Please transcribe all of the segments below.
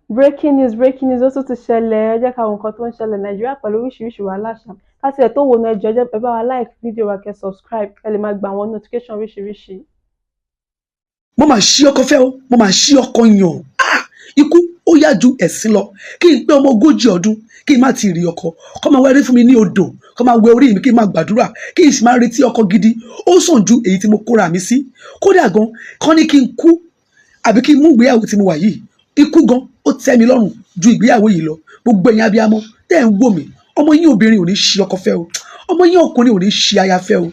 Breaking news ó tún ti ṣẹlẹ̀ ẹ jẹ́ ká wo nǹkan tó ń ṣẹlẹ̀ Nàìjíríà pẹ̀lú oríṣiríṣi wàhálà ṣá ká tiẹ̀ tó wo náà ẹ jọ̀ọ́ ẹ bá wa like fídíò wa kẹ́ subscribe kẹ́ lè máa gba àwọn notification oríṣiríṣi. mo máa ṣí ọkọ fẹ́ o mo máa ṣí ọkọ yàn ikú ó yá ju ẹ̀sìn lọ kí n pé ọmọ 40 ọdún kí n má ti rí ọkọ kó máa wẹ́rí fún mi ní odò kó máa wẹ orí mi kí n máa gbàdúrà kí n sì máa retí ọkọ gidi ó sàn ju èyí tí mo kóra mi sí kódà gan kán ní kí n kú àbí kí n mú ìgbéyàwó tí mo wà yìí ikú gan ó tẹ́ mi lọ́rùn ju ìgbéyàwó yìí lọ gbogbo ẹ̀yin abiyamọ tẹ́ ń wò mí ọmọ yín obìnrin ò ní ṣí ọkọ fẹ́ o ọmọ yín ọkùnrin ò ní ṣí aya fẹ́ o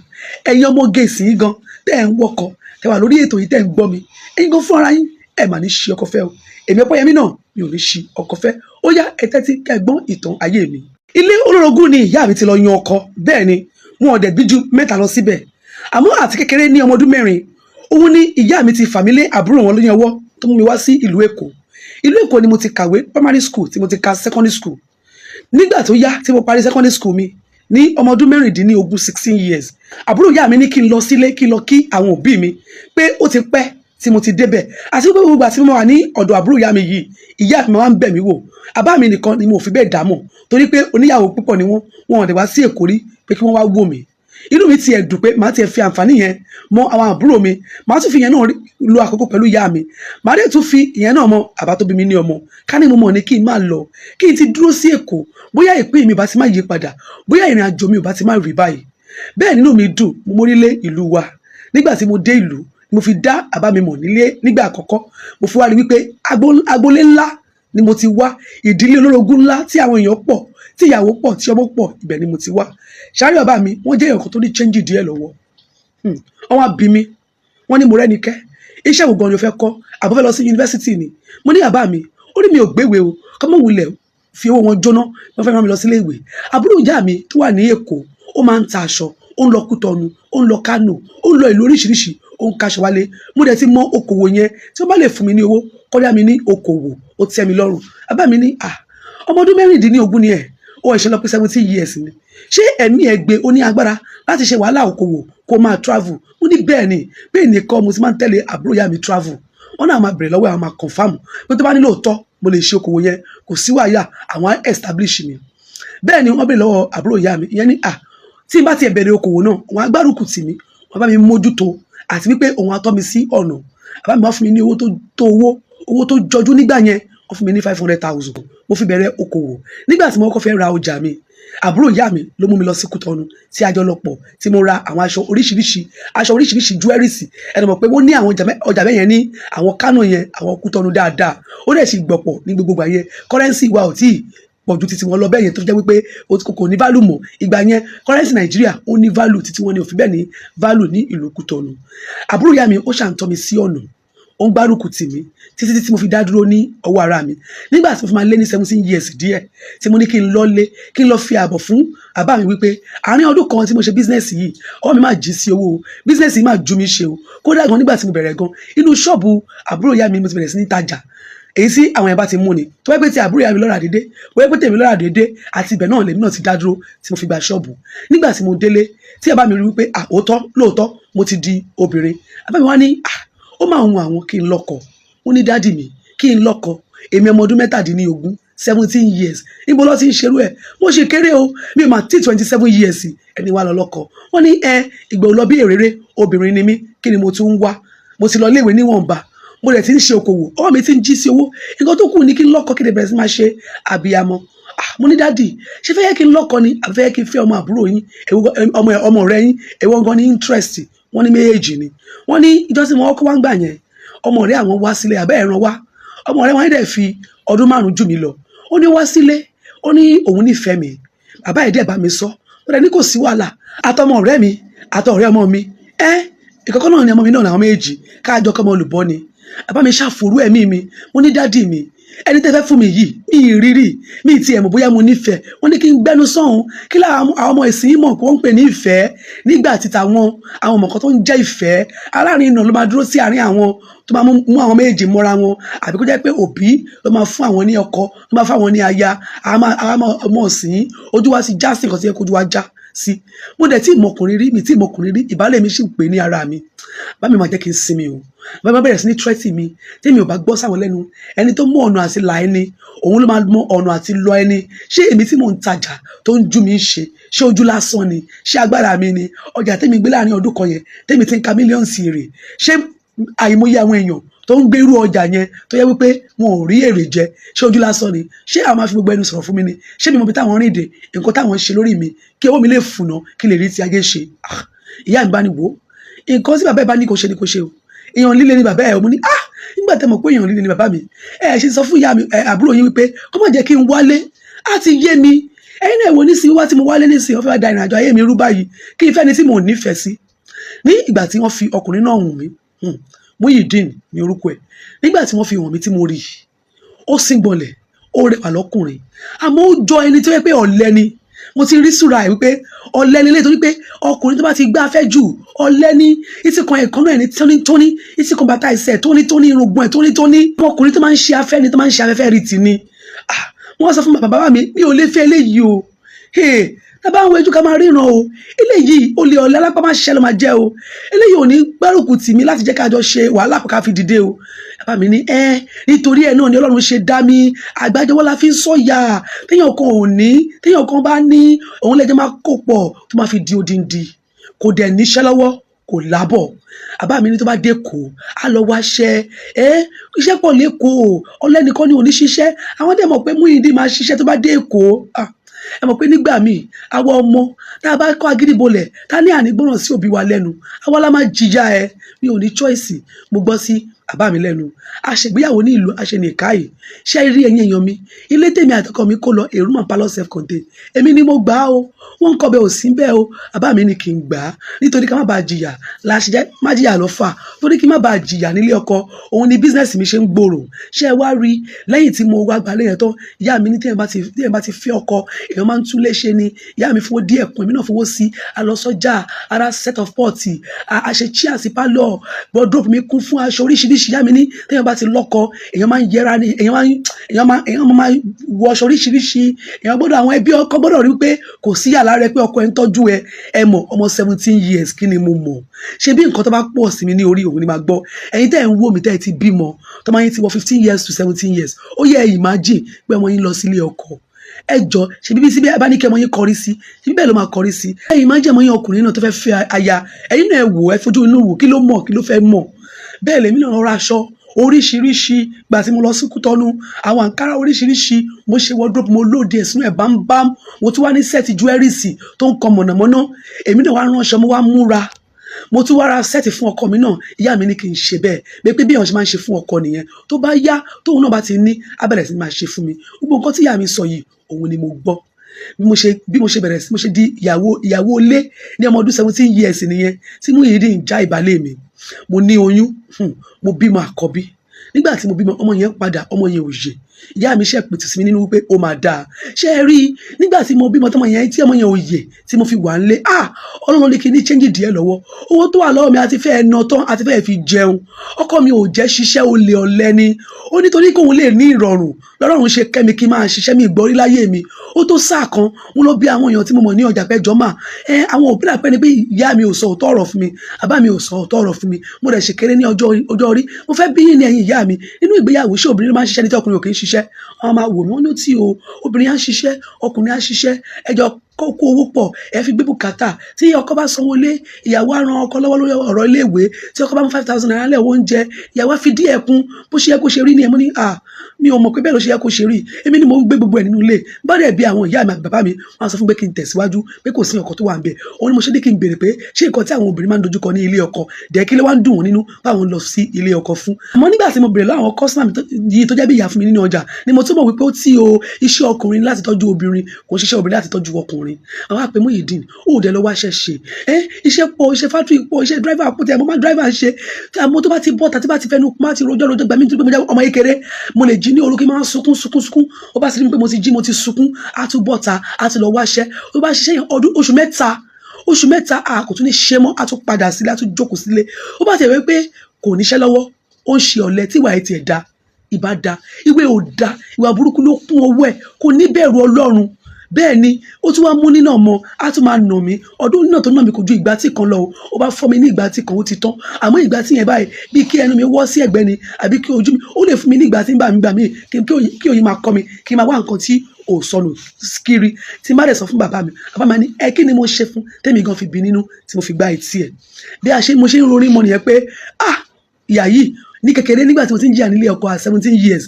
ẹ̀yin ọmọ gẹ̀ẹ́sì yìí gan tẹ́ ń wọkọ tẹ́ wà lórí ètò yìí tẹ́ ń gbọ́ mi ẹ̀yin gan fún ara yín ẹ mà ní ṣí ọkọ fẹ́ o èmi Ọpẹ́yẹmí náà mi ò ní ṣí ọkọ fẹ́ ó yá ẹ tẹ́tí kẹ́gbọ́n ìtàn ayé mi. ilé olórogún ni ìyá mi ti lọ yan ọkọ bẹ́ẹ̀ ni wọn ò dẹ̀ bí ju 3 lọ síbẹ̀ àmọ́ àti kékeré ní ọmọ ọdún 4 òun ni ìyá mi ti fà mí lé àbúrò wọn lóyún ọwọ́ tó mú mi wá sí ìlú Èkó ni mo ti kàwé primary school tí mo ti ka secondary school nígbà tó yá tí mo parí secondary school mi ní ọmọ ọdún 16 16 years àbúrò ìyá mi ní kí n lọ sílé kí n lọ kí àwọn òbí mi pé ó ti pẹ́ tí mo ti débẹ̀ àti pé gbogbo àti mo wà ní ọ̀dọ̀ àbúrò ìyá mi yìí ìyá mi máa ń bẹ̀ mí wò àbá mi nìkan ni mo fi bẹ́ẹ̀ dámọ̀ torí pé oníyàwó púpọ̀ ni wọn ò dẹ̀ wá sí Èkó rí pé kí wọ́n wá wò mí inú mi tiẹ̀ dùn pé màá tiẹ̀ fi àǹfààní yẹn mọ àwọn àbúrò mi màá tún fi ìyẹn náà lo àkókò pẹ̀lú ìyá mi màá dẹ̀ tún fi ìyẹn náà mọ àbá tó bí mi ní ọmọ ká ní mo mọ̀ ní kí n máa lọ kí n ti dúró sí Èkó bóyá ìpín mi bá ti máa yí padà bóyá ìrìn àjò mi ò bá ti máa rí báyìí bẹ́ẹ̀ nínú mi dùn mo mórílé ìlú wa nígbà tí mo dé ìlú mo fi dá àbá mi mọ̀ nílé nígbà àkọ́kọ́ mo fi wá rí wípé agboolé ńlá ni mo ti wá ìdílé olórogún ńlá tí àwọn èèyàn pọ̀ tí ìyàwó pọ̀ tí ọmọ pọ̀ ibẹ̀ ni mo ti wá ṣáárì bàbá mi wọ́n jẹ́ èèyàn kan tó ní change díẹ̀ lọ́wọ́ wọ́n wá bí mi wọ́n ní mo rẹ́nikẹ́ iṣẹ́ wo gan ni o fẹ́ kọ́ àbọ̀ fẹ́ lọ sí yunifásitì ni mo ní bàbá mi ó ní mi ò gbéwèé o kọ́mọ wulẹ̀ fi owó wọn jóná wọ́n fẹ́ rán mi lọ sílé ìwé àbúrò ìyá mi tó wà ní Èkó ó máa ń ta aṣọ ó ń lọ Kútọ̀nù ó ń lọ Kánò ó ń lọ ìlú oríṣiríṣi ó ń kaṣọ wálé mo dẹ̀ ti mọ okòwò yẹn tí wọ́n bá lè fún mi ní owó kọ́dá mi ní okòwò ó tẹ́ mi lọ́rùn bàbá mi ní ọmọ ọdún 16 ni ẹ̀ ó ẹ̀ṣẹ̀ lọ pé 17 years ni ṣé ẹ̀mí ẹ̀ gbé ó ní agbára láti ṣe wàhálà okòwò kó máa travel ó ní bẹ́ẹ̀ ni kọ́ mo ti máa ń tẹ̀lé àbúrò ìyá mi travel wọn náà máa bẹ̀rẹ̀ lọ́wọ́ àwọn máa confam pé tó bá ní lóòótọ́ mo lè ṣe okòwò yẹn kò sí wàhálà àwọn establish mi bẹ́ẹ̀ ni wọ́n bẹ̀rẹ̀ lọ́wọ́ àbúrò ìyá mi ìyẹn ní tí n bá tiẹ̀ bẹ̀rẹ̀ okòwò náà wọn agbárùkù tì mí wọn bá mi mójútó àti wípé òun atọ́ mi sí ọ̀nà àbá mi wá fún mi ní owó tó jọjú nígbà yẹn wọ́n fún mi ní 500,000 mo fi bẹ̀rẹ̀ okòwò nígbà tí mo kọ́kọ́ fẹ́ ra ọjà mi àbúrò ìyá mi ló mú mi lọ sí Kútọ̀nù tí a jọ lọ pọ̀ tí mo ra àwọn aṣọ oríṣiríṣi jewelries ẹni mọ̀ pé wọ́n ní àwọn ọjà bẹ́ẹ̀ yẹn ní àwọn Kánò yẹn àwọn Kútọ̀nù dáadáa ó dẹ̀ sì gbọ̀pọ̀ ní gbogbo àyẹ currency wa ò tí ì pọ̀jù títí wọn lọ bẹ́ẹ̀ yẹn tó jẹ́ wípé kò ní value mọ̀ ìgbà yẹn currency Nàìjíríà ó ní value títí wọn ní òfin bẹ́ẹ̀ ní value ní ìlú Kútọ̀nù àbúrò ìyá mi ó ṣàǹtọ́ mi sí ọ̀nà ó ń gbárùkù tì mí títí mo fi dá dúró ní ọwọ́ ara mi nígbà tí mo fi máa lé ní 17 years díẹ̀ tí mo ní kí n lọ fi ààbọ̀ fún àbá mi wípé àárín ọdún kan tí mo ṣe bísínẹ́sì yìí ọwọ́ mi máa jí sí owó bísínẹ́sì yìí máa ju mi ṣe o kódà gan nígbà tí mo bẹ̀rẹ̀ gan inú ṣọ́ọ̀bù àbúrò ìyá mi mo ti bẹ̀rẹ̀ sí ní tajà èyí tí àwọn yẹn bá ti mú ni tó wáyé pé tí àbúrò ìyá mi lọ́ra dédé wáyé pé tèmi lọ́ra dédé àti ibẹ̀ náà lèmi náà ti dá dúró tí mo fi gba ṣọ́ọ̀bù nígbà tí mo délé tí àbá mi rí wípé lóòótọ́ mo ti di obìnrin àbá mi wá ní ó máa hun àwọn kí n lọ́kọ ó ní dádì mi kí n lọ́kọ èmi ọmọ ọdún 17 17 years níbo ló ti ń ṣerú ẹ̀ mo ṣe kéré o mi mà tí 27 years ẹni wá lọ lọ́kọ wọ́n ní ìgbà ò lọ bí èrèrè obìnrin ni mí kí ni mo tún ń wá mo ti lọ léèwé níwọ̀nba mo rẹ̀ ti ń ṣe okòwò ọwọ́ mi ti ń jí sí owó nǹkan tó kù ní kí n lọ́kọ kí ni bẹ̀rẹ̀ sí máa ṣe àbíyamọ mo ní dádì ṣé fẹ́ yẹ kí n lọ́kọ ni àbí fẹ́ yẹ kí n fẹ́ ọmọ àbúrò yín ọmọ rẹ yín èwo gan ní interest wọ́n ní méjèèjì ni wọ́n ní ìjọsìn wọn kọ́ wá ń gbà yẹn ọmọ rẹ àwọn wá sílé abẹ́ ẹ̀ràn wá ọmọ rẹ wọn dẹ̀ fi ọdún 5 jù mí lọ ó ní wá sílé ó ní òun nífẹ̀ẹ́ mi bàbá ẹ̀ dẹ̀ bá mi sọ ó dẹ̀ ní kò sí wàhálà àtọmọ ọ̀rẹ́ mi àtọ̀rẹ́ ọmọ mi ìkọ̀kọ́ náà ni ọmọ mi náà làwọn méjì káàjọ kọ́mọ olùbọ́ ni bàbá mi ṣàforú ẹ̀mí mi mo ní dádì mi ẹni tẹ́ fẹ́ fún mi yìí mi ìrírí mi ti ẹ̀mọ̀ bóyá mo nífẹ̀ẹ́ wọ́n ní kí n gbẹ́nu sọ́hun kí láwọn ọmọ ìsìn yìí mọ̀ kó ń pè ní ìfẹ́ nígbà tí àwọn ọmọ kan tó ń jẹ́ ìfẹ́ aláàrin iná ló máa dúró sí àárín àwọn tó máa mú àwọn méjì mọ́ra wọn àbí kó jẹ́ pé òbí ló máa fún àwọn ní ọkọ ló máa fún àwọn ní aya àwọn ọmọ ìsìn ojú wa sì já sí nǹkan tí yẹ kójú wa já sí. Mo dẹ̀ tí ìmọkùnrin rí mi tí ìmọkùnrin rí ìbálẹ̀ mi sì ń pè ní ara mi. Bá mi máa jẹ́ kí n sinmi o. Bá mi bẹ̀rẹ̀ sí ní tírẹ́tì mi tí mi ò bá gbọ́ sáwọn lẹ́nu. Ẹni tó mú ọ̀nà àti là ẹni òun ló máa mọ ọ̀nà àti lọ ẹni. Ṣé èmi tí mò ń tajà tó ń jú mi ṣe ṣé ojú lásán ni ṣé agbára mi ni ọjà tèmi gbé láàrin ọdún kan yẹn tèmi ti ń ka mílíọ̀nù sí èrè ṣé àìmọye àwọn èèyàn tó ń gbé irú ọjà yẹn tó yẹ wípé wọn ò rí èrè jẹ ṣé ojú lásán ni ṣé àwọn máa fi gbogbo ẹnu sọ̀rọ̀ fún mi ni ṣé mi mọ bí táwọn rìn dé nǹkan táwọn ń ṣe lórí mi kí owó mi lè fùnà kí lè rí ti ayé ṣe. Ìyá mi bá ní wò ó nǹkan tí bàbá ẹ bá ní kò ṣe ni kò ṣe o èèyàn líle ni bàbá ẹ mo ní nígbà tẹ́ mọ̀ pé èèyàn líle ni bàbá mi ẹ ṣe sọ fún ìyá mi àbúrò yín wípé kó má jẹ́ kí n wálé á ti yé mi ẹ̀yin náà wo nísìnyí wá tí mo wálé nísìnyí wọ́n fẹ́ da ìrìnàjò ayé mi rú báyìí kí n fẹ́ ni tí mo nífẹ̀ẹ́ sí. Ní ìgbà tí wọ́n fi ọkùnrin náà hùn mí Muyideen ní orúkọ ẹ̀ nígbà tí wọ́n fi hàn mí tí mo rí ó síngbọnlẹ̀ ó rẹwà lọ́kùnrin àmọ́ ó jọ ẹni tó yẹ pé ọ̀lẹ ni mo ti rí súra ẹ̀ wípé ọ̀lẹ ni létorí pé ọkùnrin tó bá ti gbá afẹ́ jù ọ̀lẹ ni ìtìkan ẹ̀kan náà ní tónítóní ìtìkan bàtà ẹsẹ̀ tónítóní irùngbọ̀n ẹ̀ tónítóní ọkùnrin tó máa ń ṣe afẹ́ ni tó máa ń ṣe afẹ́fẹ́ rí tì ni. Wọ́n sọ fún bàbá mi mi ò lè fẹ́ eléyìí o tábà ń wo ojú ká máa ríran o eléyìí olè ọ̀lẹ alápá máa ṣiṣẹ́ ló máa jẹ́ o eléyìí ò ní gbárùkù tì mí láti jẹ́ ká jọ ṣe wàhálà kó ká fi dìde o. Bàbá mi ní nítorí ẹ̀ náà ni Ọlọ́run ṣe dá mi àgbájọwọ́ la fi ń sọ̀yà téèyàn kan ò ní téèyàn kan bá ní òun lẹ́jọ́ máa kó pọ̀ tó máa fi di odindi kò dẹ̀ níṣẹ́ lọ́wọ́ kò lábọ̀. Bàbá mi ní tó bá dé kó á lọ wáṣẹ́ iṣẹ́ pọ̀ lẹ́kọ̀ọ́ ọlẹ́nìkan ní oníṣiṣẹ́ àwọn dẹ̀ mọ̀ pé Muyideen máa ṣiṣẹ́ tó bá dé kó ẹ mọ̀ pé nígbà míì àwa ọmọ tá a bá kọ́ agídí bolẹ̀ tá a ní ànígbọ́ràn sí òbí wa lẹ́nu àwa la máa jìyà mi ò ní choice mo gbọ́ sí bàbá mi lẹ́nu àṣègbéyàwó ní ìlú àṣẹnìkáyè ṣé rí ẹ̀yin èèyàn mi ilé tèmi àtọkọ mi kó lọ èrú màá pálọ̀ self contained èmi ni mo gbà á o wọn ń kọ́ bẹ́ẹ̀ ò sí bẹ́ẹ̀ o bàbá mi ni kì í gbà á nítorí ká má bàa jìyà láṣìjẹ má jìyà lọ fà torí kí má bàa jìyà nílé ọkọ òun ni business mi ṣe ń gbòòrò ṣé ẹ wá rí lẹ́yìn tí mo wá gbalẹ̀ yẹn tán ìyá mi ní téèyàn bá ti fi ọkọ èèyàn máa ń tún léṣe ni ìyá mi fowó díẹ̀ kún èmi náà fowó sí alọ́sọ́jà ara set of pot àṣẹ chia sí pálọ̀ wardrobe mi kún fún aṣọ oríṣiríṣi ìyá mi ní téèyàn bá ti lọ́kọ èèyàn máa ń yẹra ni èèyàn máa wọ aṣọ oríṣiríṣi èèyàn gbọ́dọ̀ àwọn ẹbí ọkọ gbọ́dọ̀ rí pé kò sí yàrá rẹ pé ọkọ ẹ ń tọ́jú ẹ mọ̀ ọmọ 17 years kí ni mo mọ̀ ṣe bí nǹkan tó bá pọ̀ sí mi ní orí òun ni máa gbọ́ ẹ̀yin tẹ́ ẹ̀ ń wò mí tẹ́ ẹ ti bímọ tó máa yín ti wọ 15 years to 17 years ó yẹ imagine pé ọmọ yín lọ sílé ọkọ ẹ jọ ṣe bíbí síbi ẹ bá ní kí ọmọ yín kọrí sí ṣe bẹ́ẹ̀ ló máa kọrí sí ẹ̀yin máa ń jẹ́ ọmọ yín ọkùnrin náà tó fẹ́ fẹ́ aya ẹ̀yin náà ẹ wò ẹ fojú inú wò kí ló mọ̀ kí ló fẹ́ mọ̀ bẹ́ẹ̀ lèmi náà ra aṣọ oríṣiríṣi gbà tí mo lọ sí Kútọ́nù àwọn àǹkárá oríṣiríṣi mo ṣe wardrobe mo lóde ẹ̀ sínú ẹ̀ bámbám mo tún wá ní sẹ́ẹ̀tì jewelries tó ń kan mọ̀nàmọ́ná èmi náà wá ránṣọ mo wá múra mo tún wá ra sẹ́ẹ̀tì fún ọkọ mi náà ìyá mi ní kí n ṣe bẹ́ẹ̀ pé bí èèyàn ṣe máa ń ṣe fún ọkọ nìyẹn tó bá yá tóun náà bá ti ní á bẹ̀rẹ̀ sí máa ṣe fún mi gbogbo nǹkan tí ìyá mi sọ yìí òun ni mo gbọ́ bí mo ṣe bẹ̀rẹ̀ sí mo ṣe di ìyàwó ilé ní ọmọ ọdún 17 years nìyẹn tí Muyideen já ìbálẹ̀ mi mo ní oyún mo bímọ àkọ́bí nígbà tí mo bímọ ọmọ yẹn padà ọmọ yẹn ò yè ìyá mi ṣe pètè sí mi nínú wípé ó máa dáa ṣé ẹ rí i nígbà tí mo bímọ tọmọ yẹn tí ọmọ yẹn ò yè tí mo fi wà nílé Ọlọ́run lè kí ní change díẹ̀ lọ́wọ́ owó tó wà lọ́wọ́ mi àti fẹ́ẹ́ ná tán àti fẹ́ẹ́ fi jẹun ọkọ mi ò jẹ́ ṣiṣẹ́ olè ọ̀lẹ ni ó nítorí kóun lè ní ìrọ̀rùn lọ́rùn ṣe kẹ́mi kí n máa ṣiṣẹ́ mi ìgbọ́rí láyé mi ó tó sáà kan mo lọ bí àwọn èèyàn tí mo mọ̀ ní ọjà pẹ́jọ́ mà àwọn òbí rà pẹ́ ni pé ìyá mi ò sọ òótọ́ ọ̀rọ̀ fún mi àbá mi ò sọ òótọ́ ọ̀rọ̀ fún mi mo rẹ̀ ṣe kéré ní ọjọ́ orí mo fẹ́ bí yín ní ẹ̀yin ìyá mi nínú ìgbéyàwó ṣé obìnrin máa ń ṣiṣẹ́ ní tí ọkùnrin ò kì í ṣiṣẹ́ wọn máa wò mí wọn ní tí o obìnrin á ṣiṣẹ́ ọkùnrin á ṣiṣẹ́ ẹjọ́ kó owó pọ̀ ẹ fi gbé bùkátà tí ọkọ bá sanwó lé ìyàwó á ran ọkọ lọ́wọ́ lórí ọ̀rọ̀ iléèwé tí ọkọ bá mú 5,000 naira lẹ̀ oúnjẹ ìyàwó á fi díẹ̀ kún bó ṣe yẹ kó ṣe rí ni ẹ mú ní mi ò mọ̀ pé bẹ́ẹ̀ ló ṣe yẹ kó ṣe rí èmi ni mo ń gbé gbogbo ẹ̀ nínú ilé bá dẹ̀ bí àwọn ìyá mi àti bàbá mi wọ́n sọ fún pé kí n tẹ̀síwájú pé kò sí ọkọ tó wà ń bẹ̀ òun ni mo ṣe dé kí n béèrè pé ṣé nǹkan tí àwọn obìnrin máa ń dojúkọ ní ilé ọkọ dẹ̀ kí ló wá ń dùn wọn nínú báwọn lọ sí ilé ọkọ fún. àmọ́ nígbà tí mo béèrè lọ́wọ́ àwọn kọ́sínà yìí tó jẹ́ bí ìyá fún mi nínú ọjà ni mo tún mọ̀ wípé ó tí o iṣẹ́ ọkùnrin láti tọ́jú obìnrin kò ṣiṣẹ́ obìnrin láti tọ́jú ọkùnrin àwọn àpè Muyideen ó dẹ̀ lọ wá ṣẹ́ ṣe iṣẹ́ pọ̀ iṣẹ́ fátírì pọ̀ iṣẹ́ dráìvà pọ̀ tẹ̀ mo máa dráìvà ṣe àmọ́ tó bá ti bọ́ tàbí bá ti fẹnu má ti rojọ́ gbàmí nítorí pé mo jẹ́ ọmọ kékeré mo lè jí ní olókè máa ń sunkún ó bá sì rí mi pé mo ti jí mo ti sunkún á tún bọ́ta á ti lọ wáṣẹ́ ó bá ṣiṣẹ́ yẹn oṣù mẹ́ta kò tún ní ṣe mọ́ á tún padà sílé á tún jókòó sílé ó bá ti rẹ̀ pé kò níṣẹ́ lọ́wọ́ ó ń ṣe ọ̀lẹ tí ìwà ẹ̀ tiẹ̀ da ìbá da ìwé ò da ìwà burúkú ló kún owó ẹ̀ kò ní bẹ̀rù Ọlọ́run bẹ́ẹ̀ ni ó tún wá mú nínà ọmọ á tún máa nà mí ọdún nínà tó nà mí kò ju ìgbà tí kan lọ ó bá fọ́ mi ní ìgbà tí kan ó ti tán àmọ́ ìgbà tí yẹn báyìí bí kí ẹnu mi wọ́ sí ẹ̀gbẹ́ ni àbí kí ojú mi ó lè fún mi ní ìgbà tí ń bà mí kí òyìn máa kọ́ mi kí n máa wá nǹkan tí ò sọnù kiri tí n bá dẹ̀ sọ fún bàbá mi ní ẹ kí ni mo ṣe fún tèmi gan fi bí nínú tí mo fi gba etí ẹ̀ bí mo ṣe ń rorí mọ nìyẹn pé ìyá yìí ní kékeré nígbà tí mo ti ń jìyà nílé ọkọ 17 years